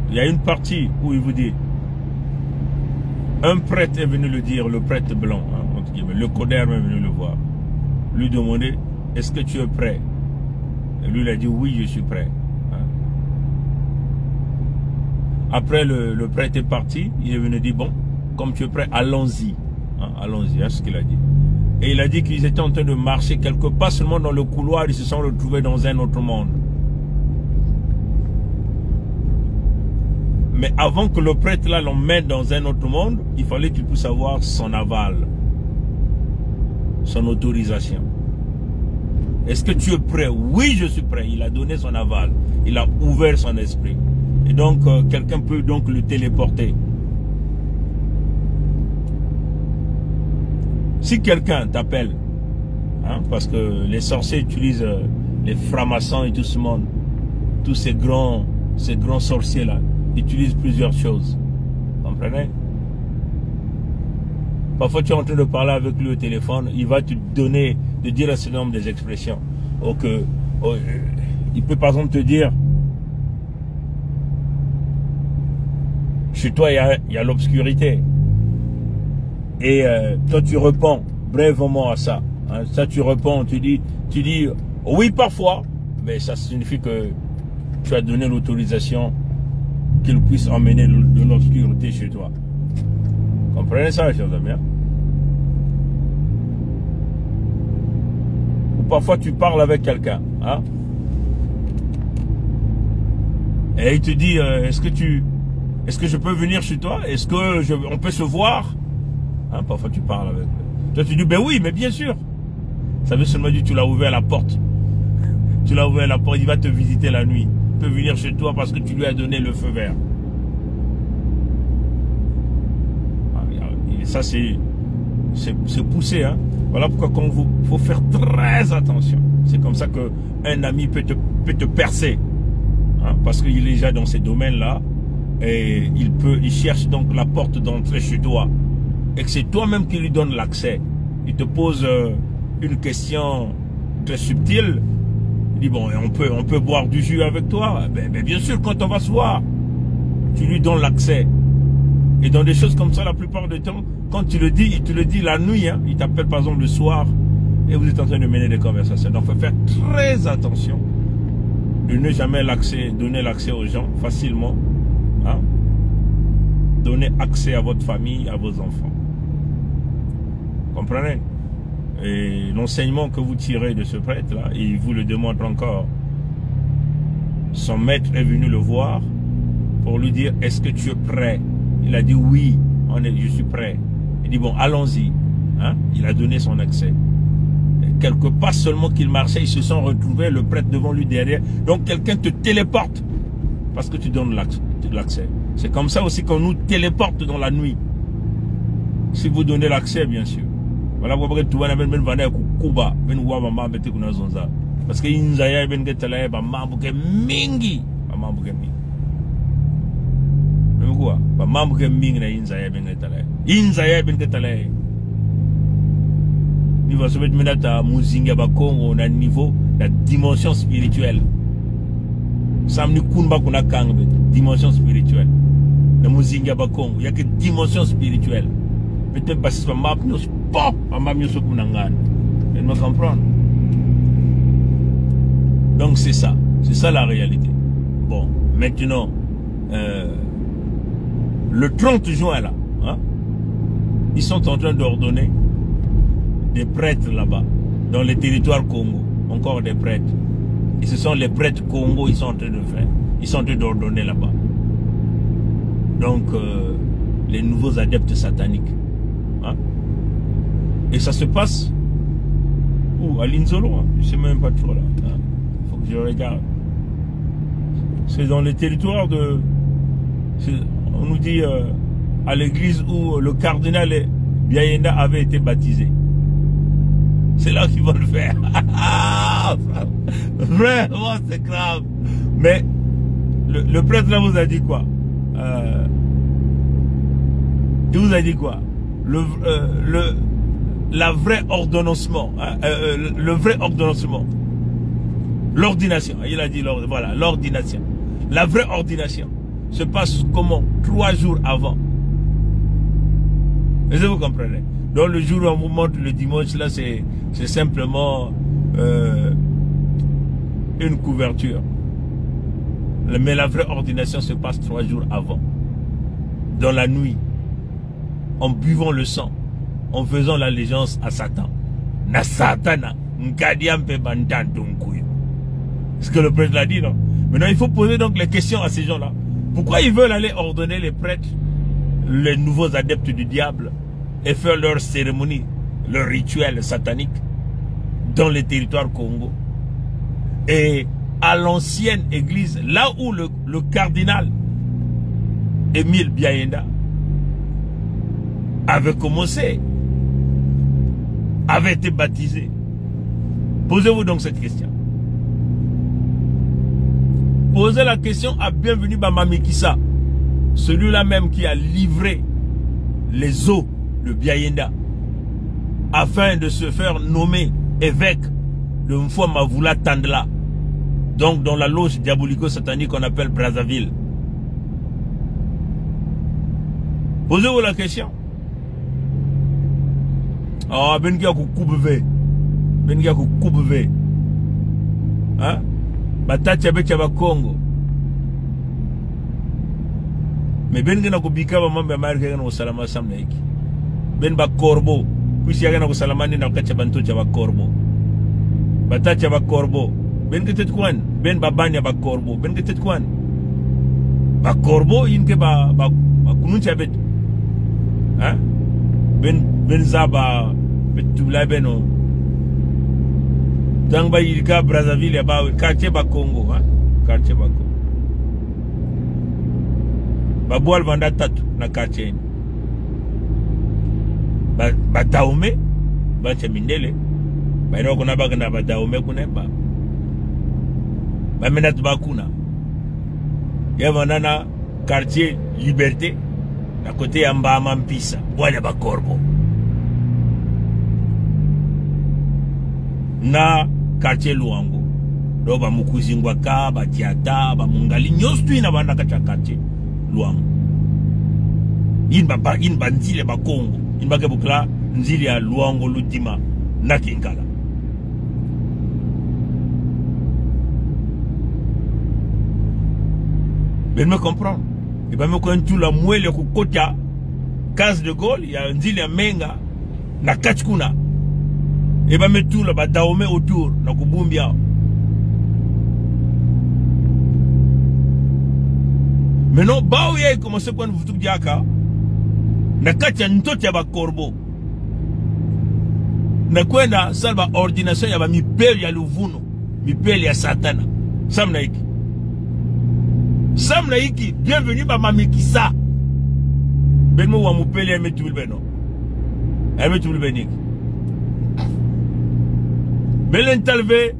Il y a une partie où il vous dit, un prêtre est venu le dire, le prêtre blanc, hein, entre guillemets, le Coderme est venu le voir, lui demander, est-ce que tu es prêt? Et lui il a dit, oui, je suis prêt. Hein. Après le prêtre est parti, il est venu dire, bon, comme tu es prêt, allons-y. Hein, allons-y, hein, ce qu'il a dit. Et il a dit qu'ils étaient en train de marcher quelque part, seulement dans le couloir, ils se sont retrouvés dans un autre monde. Mais avant que le prêtre là l'emmène dans un autre monde, il fallait qu'il puisse avoir son aval, son autorisation. Est-ce que tu es prêt? Oui, je suis prêt. Il a donné son aval. Il a ouvert son esprit. Et donc, quelqu'un peut donc le téléporter. Si quelqu'un t'appelle, hein, parce que les sorciers utilisent les francs-maçons et tout ce monde, tous ces grands sorciers là, utilisent plusieurs choses. Vous comprenez? Parfois tu es en train de parler avec lui au téléphone, il va te donner, te dire un certain nombre des expressions. Il peut par exemple te dire, chez toi il y a l'obscurité. Et toi tu réponds brièvement à ça. Hein, ça tu réponds, tu dis oui parfois, mais ça signifie que tu as donné l'autorisation qu'il puisse emmener de l'obscurité chez toi. Comprenez ça, chers amis? Ou parfois tu parles avec quelqu'un, hein? Et il te dit, est-ce que je peux venir chez toi? Est-ce que on peut se voir? Hein, parfois tu parles avec lui. Toi tu dis, ben oui, mais bien sûr. Ça veut seulement dire que tu l'as ouvert la porte. Tu l'as ouvert la porte, il va te visiter la nuit. Il peut venir chez toi parce que tu lui as donné le feu vert. Et ça c'est poussé, hein. Voilà pourquoi faut faire très attention. C'est comme ça qu'un ami peut te percer. Hein, parce qu'il est déjà dans ces domaines-là. Et il cherche donc la porte d'entrée chez toi. Et que c'est toi-même qui lui donne l'accès. Il te pose une question très subtile. Il dit, bon, on peut boire du jus avec toi. Ben, bien sûr, quand on va se voir, tu lui donnes l'accès. Et dans des choses comme ça, la plupart du temps, quand tu le dis, il te le dit la nuit. Hein, il t'appelle par exemple le soir et vous êtes en train de mener des conversations. Donc, il faut faire très attention de ne jamais donner l'accès aux gens facilement. Hein? Donner accès à votre famille, à vos enfants. Comprenez? Et l'enseignement que vous tirez de ce prêtre-là, il vous le démontre encore. Son maître est venu le voir pour lui dire, est-ce que tu es prêt? Il a dit oui, je suis prêt. Il dit bon, allons-y. Hein? Il a donné son accès. Et quelques pas seulement qu'il marchait, ils se sont retrouvés, le prêtre devant lui derrière. Donc quelqu'un te téléporte parce que tu donnes l'accès. C'est comme ça aussi qu'on nous téléporte dans la nuit. Si vous donnez l'accès, bien sûr. Voilà pourquoi tu vas ben vana kuba ben wa mama bete kuna zonza parce que inzaya ben getala ba mambuke mingi ba mambuke mingi même quoi ba mambuke mingi na inzaya ben getala ni va se mettre menata muzinga ba Congo na niveau la dimension spirituelle samni kunba kuna kang dimension spirituelle na muzinga ba Congo il y a que dimension spirituelle peut-être parce que ma pop, elle me comprend. Donc c'est ça la réalité. Bon, maintenant, le 30 juin là, hein, ils sont en train d'ordonner des prêtres là-bas, dans les territoires Congo, encore des prêtres. Et ce sont les prêtres Congo, ils sont en train de faire, ils sont en train d'ordonner là-bas. Donc, les nouveaux adeptes sataniques. Hein? Et ça se passe où? À Linzolo, hein? Je ne sais même pas trop là. Hein? Faut que je regarde. C'est dans les territoires de... On nous dit à l'église où le cardinal Biayenda avait été baptisé. C'est là qu'ils vont le faire. Vraiment, c'est grave. Mais le prêtre là vous a dit quoi? Il vous a dit quoi? La vraie ordonnancement, hein, le vrai ordonnancement, l'ordination, il a dit, voilà, l'ordination. La vraie ordination se passe comment? 3 jours avant. Est-ce que vous comprenez? Donc le jour où on vous montre le dimanche, là, c'est simplement une couverture. Mais la vraie ordination se passe 3 jours avant. Dans la nuit. En buvant le sang. En faisant l'allégeance à Satan. Na Satana. Ce que le prêtre l'a dit, non? Maintenant, il faut poser donc les questions à ces gens-là. Pourquoi ils veulent aller ordonner les prêtres, les nouveaux adeptes du diable, et faire leur cérémonie, leur rituel satanique dans les territoires Congo? Et à l'ancienne église, là où le cardinal Émile Biayenda avait commencé, avait été baptisé. Posez-vous donc cette question. Posez la question à Bienvenu Bamami Kissa, celui-là même qui a livré les eaux de Biayenda afin de se faire nommer évêque de Mfwa Mavula Tandla, donc dans la loge diabolico-satanique qu'on appelle Brazzaville. Posez-vous la question. Ah, ben qui a coupé, ben qui a coupé, hein? Batacha Bechaba Congo. Mais ben qui n'a coupika ba mambe Amerika na usalama samnaiki. Ben ba corbo, puisi yaga na usalama ni na kacha bantu cha ba corbo. Batacha ba corbo. Ben qui tet kwan, ben ba banya ba corbo, ben qui tet kwan. Ba corbo inke ba kununcha bet. Hein? Ben zaba betula beno. Dans ba yilka Brazzaville ba quartier ba Congo, hein? Quartier ba Congo. Ba boal vanda tatu na quartier. Ba Dahomey ba Chemindele. Ba ino kuna ba kana ba Dahomey kuna ba. Ba menat ba kuna. Ya vanana quartier Liberté. À côté ya Mbama Mpisa, Bwanya Bakorbo. Na quartier Luango. Do ba Mukuzingwa ka, ba Tiata, ba Mungali, nyostu ina banda kacha quartier Luango. In nzile ba Congo. In ba kebukla nzile ya Luango Ludima na Kinkala. Ben me comprendre. Et bien, quand tu la mouelle au Kotia, Case de Gaulle, il y a un zile Menga, na Kachkuna. Et bah me tout là ba daome autour na kubumbia. Mais non ba oye commencer kwa vutu diaka. Na kati ya ntoto ya ba corbeau. Na kwenda salba ordination ya ba mipeli ya luvuno, mipeli ya satana. Samna iki, bienvenue ba mamikisa. Benmo wa mupeli ya metubili beno. Ya metubili beniki. Belen talve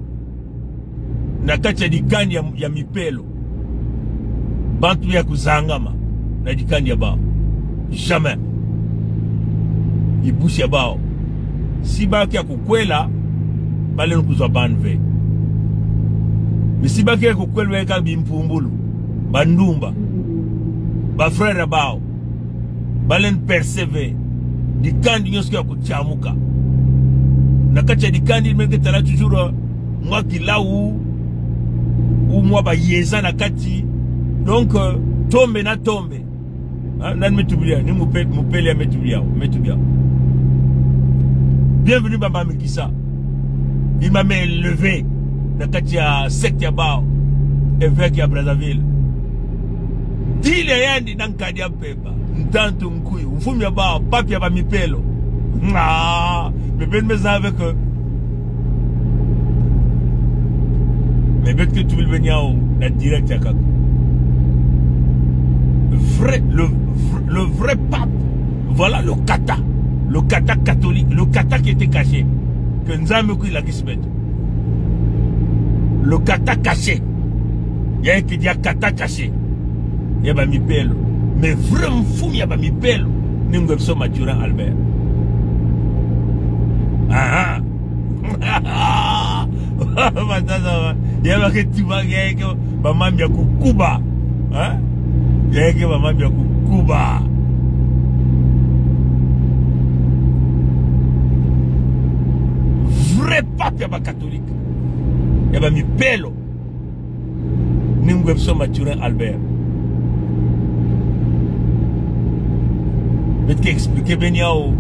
na kati ya dikani ya mipelo. Bantu ya kuzangama na dikani ya bao. Jamais. Ibushi ya bao. Si baki ya kukwela, balen kuzwa banve. Misi baki ya kukwela weka bimpumbulu. Bandumba. Ba frère bao. Balen persévé. Dikandi nyoski ya kuchamuka. Nakacha dikandi menge tala toujours mwa kilau ou mwa ba yeza nakati. Donc tombe na tombe. Nan metublia ni mupeli ya metublia. Bienvenue Baba Mikisa. Il m'a élevé nakati ya secte ya bao évêque ya Brazzaville. Dile yandi nankadi ya pepa. Ntantu nkuyu mfumi ya bao papi ya ba mipelo. Mais ben me avec mais ben que tu veux venir la direct à Kaka. Le vrai pape, voilà le kata catholique, le kata qui était caché, que Nzambe qui l'a gismet. Le kata caché, il y a un qui dit kata caché, il y a mi pelo, mais vraiment fou, il y a mi pelo, nous sommes Mathurin Albert. Ah ah. Il y a que tu vas gagner que maman bien kukuba, hein? Il y a que maman bien kukuba. Vrai pape yaba catholique. Yaba mi pelo. Nous sommes Mathurin Albert. Mais tu expliques bien yao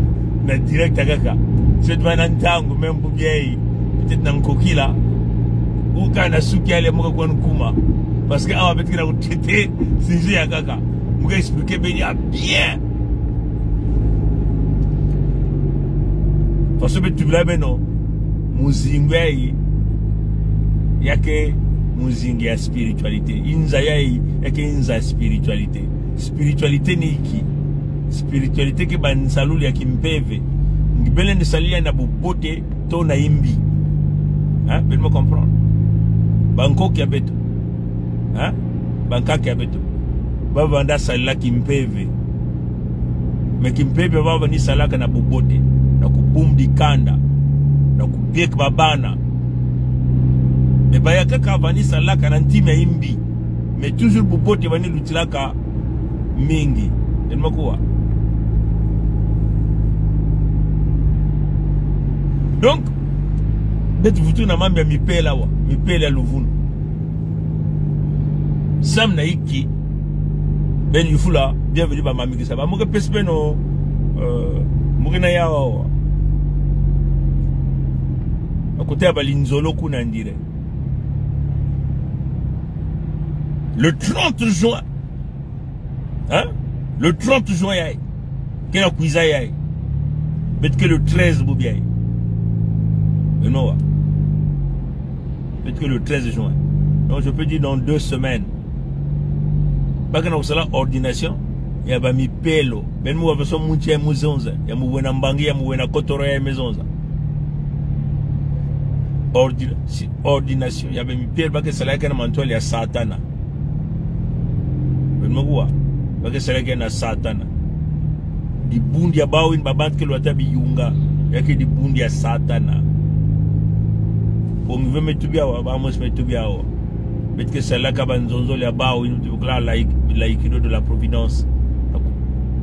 na direct à Kaka. C'est un tango même pour bien peut-être dans kokila ou quand na suki ale moka kwa nkuma parce que awa peut-être na utete sinji ya Kaka muka expliquer bien parce que tu l'as beno muzingwe yake muzingi ya spiritualité inza yai yake inza spiritualité ni iki spiritualité ke ban saluli ya kimpeve ngibele ni salia na bobote to na imbi. Hein, ben me comprendre. Banko ki abeto. Hein? Banka ki abeto. Ba vanda salila kimpeve. Me kimpeve ba vani salaka na bobote, na kubumdi kanda, na kupiek babana. Me ba yakaka vani salaka na ntime imbi. Me toujours bobote vani lutilaka mingi. Ben me kuwa. Donc, d'être vous na mambia mipela wa, mipela luvunu. Sam na iki, ben yufula, bienvenue ba mami kisa. Ba muke pespeno, muke na yawa. A côté ya balinzolo kuna ndire. Le 30 juin, hein? Le 30 juin yae. Kena kuiza yae. Bet que le 13 boubiaye. Non, peut-être que le 13 juin. Donc je peux dire dans 2 semaines. Parce que nous avons ordination. Il y a mi pelo. Mais nous avons son moutia mouzonza. Il y a mouena mbangi, il y a mouena kotoro ya maisonza. Ordination. Il y a mi pelo parce que c'est là qu'il y a mantoile, il y a satana. Mais nous parce que c'est là qu'il y a satana. Di bundi ya bao in babant ke lwata bi yunga. Il y a que di bundi ya satana. On veut mettre bien, vamos mettre bien. Peut-être que c'est là qu'il y a un ya bao, l'aïkido de la providence.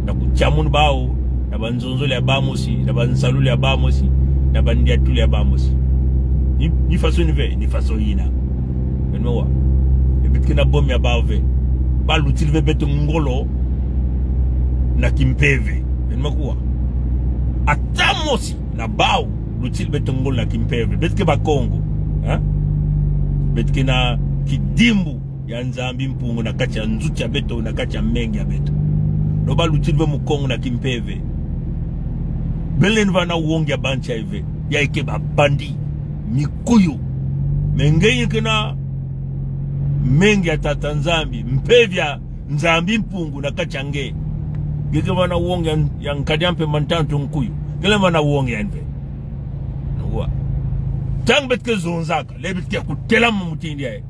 Na kuchamun bao, na banzonzo ya bamosi, na bansalu ya bamosi, na bandiatu ya bamosi. Ni façon ni façon yina. Menwa. Et peut-être que na bom ya bave. Ba l'util ve beto ngolo na kimpeve. Menwa kwa. Atamosi na bao. lutil betongol na kimpeve betke ba Congo hein betke na kidimbu ya nzambi mpungu na kati ya nzuti ya beto na kati ya mengi ya beto loba lutil be mu Congo na kimpeve belen vana uongi ya bancha hivi ya ike ba bandi mikuyu mengenye kena mengi ya tata nzambi mpevya nzambi mpungu na kati ya nge gege vana uongi ya nkadiampe mantanto nkuyu gele vana uongi ya nve nukua tang betke zonzaka lebetke kutelamu mutindi ya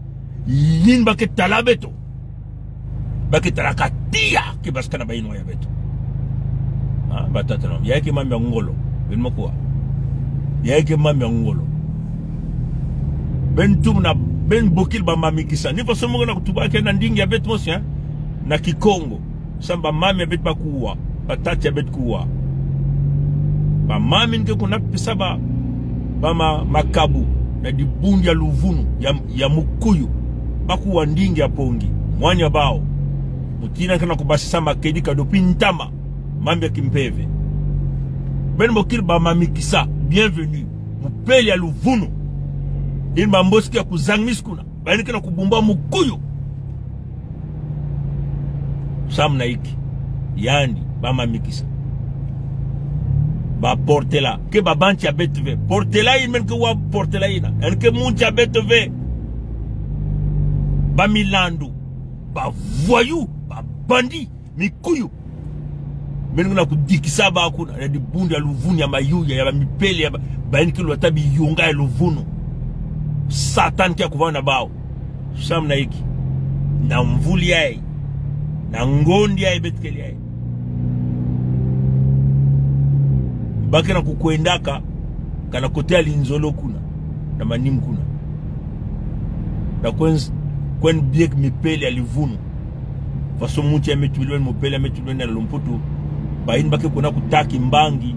yin bake talabeto bake talakatia kibaskana baino ya beto batata no yake mambi ya ngolo ben makua yake mambi ya ngolo ben tumna ben bokil ba mami kisa ni faso mo na kutubake na ndingi ya beto mosi na Kikongo samba mami ya beto bakuwa batati ya beto kuwa ba mami nke kuna pisaba bama makabu na dibundi ya luvunu ya mukuyu bakuwa ndingi ya pongi mwanya bao mutina kana kubasi sama kedi kadopi ntama mambi ya kimpeve ben bokil ba mami kisa bienvenue mupeli ya luvunu in mamboski ya kuzangmis kuna bani kana kubumba mukuyu sam na iki yandi ba mami kisa ba portela ke ba banchi ya betve portela in men ke wa portela ina en ke munchi ya betve ba milandu ba voyou ba bandi mikuyu men kuna kudikisa ba kuna na dibundi ya luvunu ya mayuya ya mipeli ya ba inkilo watabi yunga ya luvunu satan kia kuvana bao sam na iki na mvuli yai na ngondi yai betkeli yai baki na kukuendaka kana kotea linzolo kuna na manimu kuna na kwen biek mipeli ya livunu faso muti ya metulweni mupeli ya metulweni na lumputu baini baki kuna kutaki mbangi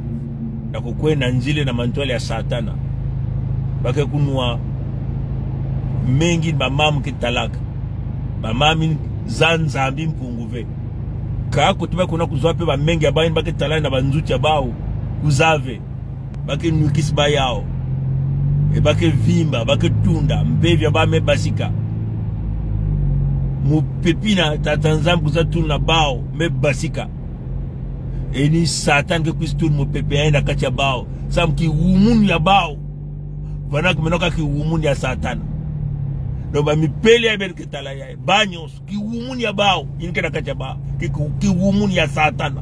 na kukwena nzile na mantuali ya satana baki kunua mengi ba mamu kitalaka ba mami zanzambi mpunguve kako tuba kuna kuzwape ba mengi ya baini baki talaka na banzuti ya bao kuzave baki nukisi ba yao baki vimba baki tunda mpevya ba mebasika mupepina tatanzambu kuzatuna bao mebasika eni satan ke kwistun mupepe aenda kati ya bao sam ki umuni ya bao vana kumenoka ki umuni ya satana no ba mipeli ya ben ketala ya banyos ki umuni ya bao inke na kati ya bao ki umuni ya satana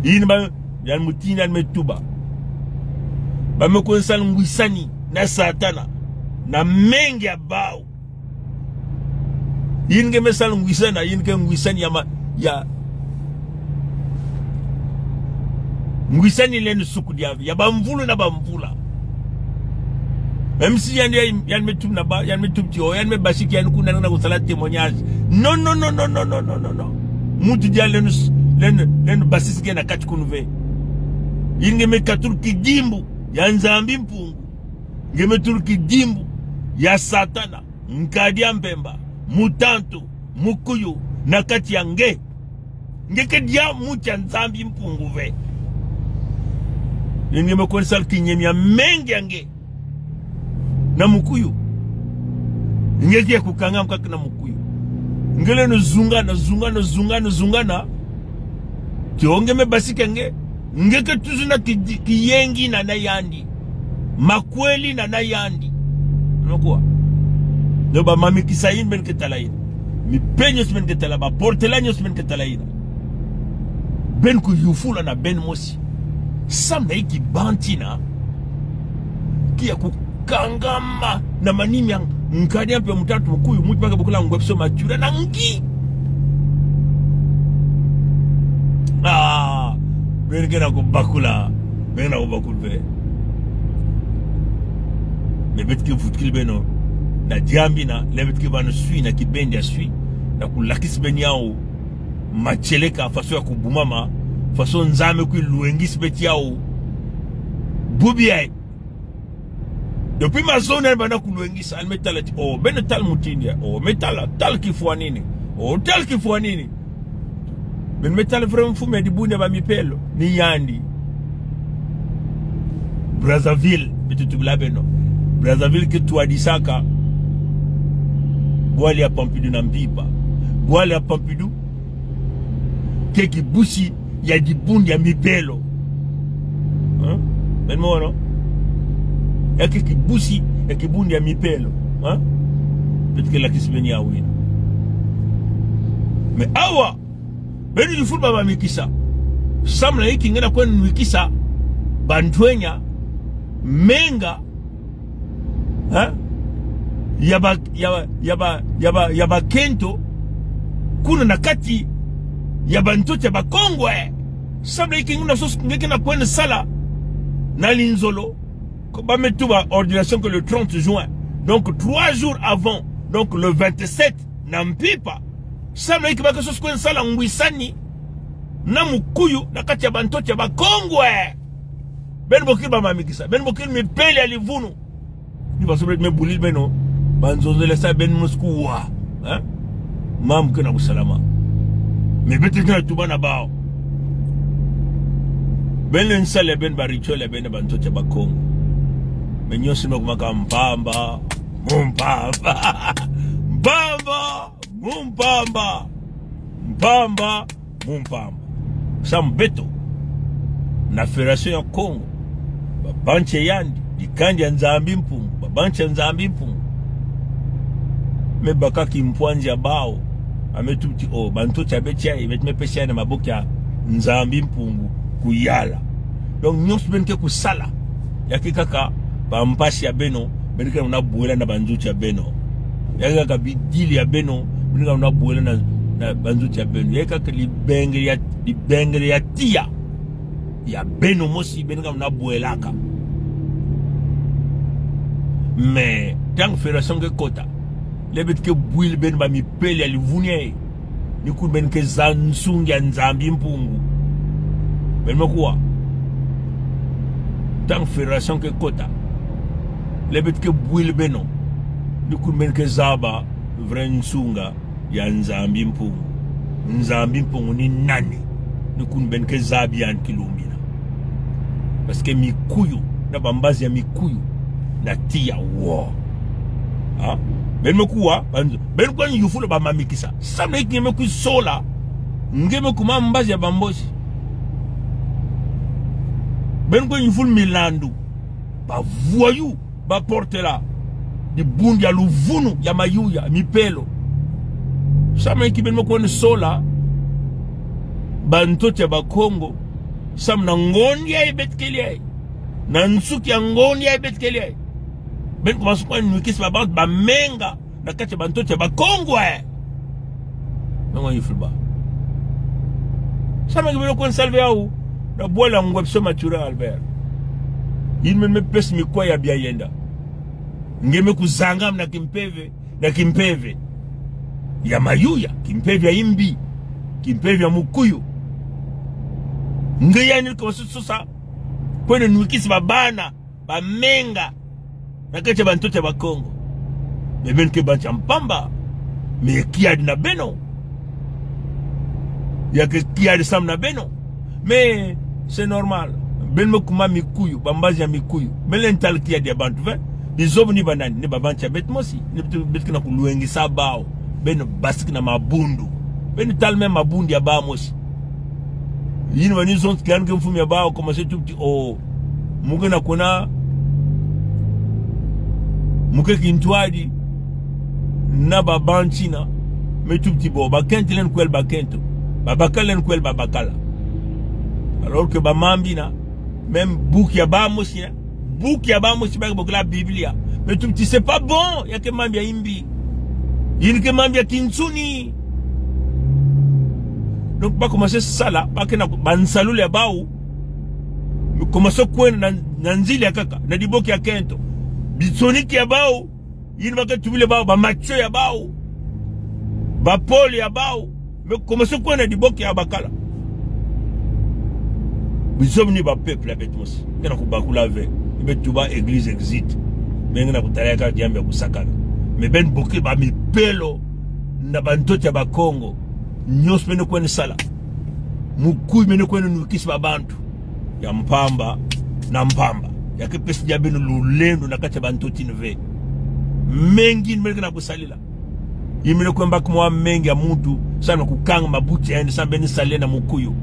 ini ba yan mutina metuba ba mekonsal ngwisani na satana na mengi ya bao yinge mesal ngwisana yinge ngwisani ya ngwisani lenu suku diavi ya bamvulu na bamvula même si yan metum na ba yan metum ti o yan me bashiki yan kuna na kusala témoignage non mutu dia lenu basisi na kati kunve yinge me katur kidimbu ya nzambi mpungu ngeme turki dimbu ya satana nkadia mpemba mutanto mukuyu na kati ya ngeke dia mucha nzambi mpunguve ngeme konsal kinyemia mengi yange na mukuyu ngeke ya kukanga mkaki na mukuyu ngele no zungana kiongeme basike ngeke tuzuna kiyengi na yandi makweli na yandi unakuwa ndo ba mami kisayin ben ketalayin mi penyos ben ketala ba portelanyos ben ketalayin ben ku yufula na ben mosi sam na iki bantina kia kukangama na manimi yang nkadi ampe mutatu mkuyu mutu baka bukula ngwepso machura na ngi ben kena kubakula ben na kubakula lebetki futkil beno na diambi na lebetki bano sui na kibendi ya sui na kulakis beni yao macheleka faso ya kubumama faso nzame kui luengis beti yao bubi yai depuis ma zone bana kuluengis almetalati oh beno tal mutindi oh metala tal kifua nini oh tal kifua nini Ben metal vraiment fou mais di bunde ba mi pelo ni yandi. Brazzaville, betutu blabeno. Brazzaville que tu as dit ça ka. Boali a Pompidou na mpipa. Boali a Pompidou. Keki busi ya di bunde ya mi pelo. Hein? Ben mo no. Ya keki busi ya ki bunde ya mi pelo. Hein? Peut-être que la kisbeni a win. Mais awa beni di football ba mikisa. Samla hiki ngena kwa mikisa bantwenya menga ha yaba kento kuna nakati yaba ntote ba kongwe samla hiki ngena sos ngena kwa sala na linzolo ko ba metuba ordination que le 30 juin donc 3 jours avant donc le 27 na mpipa samla hiki baka sos kwa sala ngwisani na mukuyu nakati ya bantote ba kongwe ben bokil ba mamikisa ben bokil me pele alivunu ni basobre me bulil beno banzozele sa ben muskuwa hein mam kana kusalama me beti kana tubana bao ben ensale ben barichole ben bantote ba kongo menyo sima kumaka mpamba mumpamba mpamba mumpamba mpamba mumpamba sambeto na federation ya Congo babanche yandi dikandi ya nzambi mpungu babanche nzambi mpungu me bakaki mpwanzi ya bao ametuti o banto chabetia imetme pesa na maboki ya nzambi mpungu kuyala donc nyos benke kusala yaki kaka bampasi ya beno benke na buela na banzuti ya beno yaki kaka bidili ya beno benke na buela na banzuti ya beno yaki kaka libengeli ya tia ya beno mosi benga na buelaka mais tant fédération que kota les bêtes que buil ben ba mi pele ali vunye ni ku ben ke zansungi ya nzambi mpungu ben mokwa tant fédération que kota les bêtes que buil beno ni ku ben ke zaba vrai nsunga ya nzambi mpungu ni nani ni ku ben ke zabi an kilomita parce que mikuyu na bambazi ya mikuyu na tia wo ha ben mekuwa ben kwa yufula ba mamikisa samna ikime ku sola ngeme kuma mbazi ya bambosi ben kwa yuful milandu ba voyou ba portela di bundi ya luvunu ya mayuya mipelo samna ikime mekuwa sola bantote ba Kongo sam na ngondi ya betkelie na nsuki ya ngondi ya betkelie ben kuma sukwa nwikisi ba menga na kati bantote ba Kongwe nongo yifulba sama ngibelo kon salve au na bola ngwebso matura Albert yinmen me pesi mi kwa ya bia yenda ngeme kuzanga na kimpeve ya mayuya kimpeve ya imbi kimpeve ya mukuyu ngeyani ko susa kwene nwikisi babana ba menga nakache bantote ba Kongo beben ke bancha mpamba me kiadi na beno ya ke kiadi sam na beno mais c'est normal ben mokuma mikuyu bambazi ya mikuyu melen tal kiadi ya bantu ve bizobuni banani ne babancha betmosi ne betkina kuluengi sabao ben basik na mabundu ben tal même mabundi ya ba mosi yini wani zon kian ke mfumi ya bao commencer tout petit oh mugena kuna muke kintwadi na babanchina me tout petit bo bakenti len kwel bakento babakala len kwel babakala alors que bamambina même bouki ya ba mosi ba bokla biblia mais tout petit c'est pas bon ya ke mambia imbi yini ke mambia kinsuni. Donc, ba commencer ça là, ba kena bansalule ya baou, commencer kwena na nzili ya kaka, na diboki ya kento, bisoniki ya baou, yini baka tubile baou, ba macho ya baou, ba poli ya baou, mais commencer kwena diboki ya bakala. Bisomni ba peuple ya betmos, kena kubakula ve, betuba église exit, benga kutaleka diambe kusakana, mais ben boki ba mi pelo na bantote ya ba Kongo. Nyos mene kwenye sala Mukui mene kwenu nukisi babantu. Ya mpamba na mpamba. Ya kepesi diabenu lulendo na kacha bantu tinve. Mengi nimele na kusalila. Imene kwemba kumwa mengi ya mutu. Sana kukanga mabuti ya sambeni salia na mukuyu.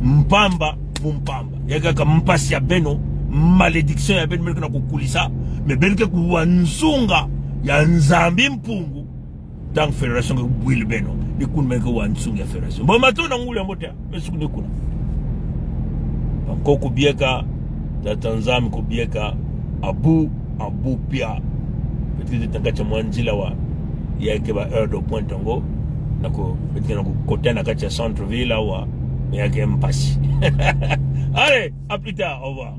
Mpamba mumpamba. Ya kaka mpasi ya beno. Malédiction ya beno na kukulisa. Me benke kuwanzunga ya nzambi mpungu. Dans la fédération de Bouil Beno, les coups de mec ou en dessous de la fédération. Bon, maintenant, on a un moteur, mais ce qu'on est cool. Encore Kobieka, la Tanzanie Kobieka, Abu Pia, peut-être que tu as moins dit là, il y a une heure de point tango, peut-être que côté de la centre-ville là, il y a un passe. Allez, à plus tard, au revoir.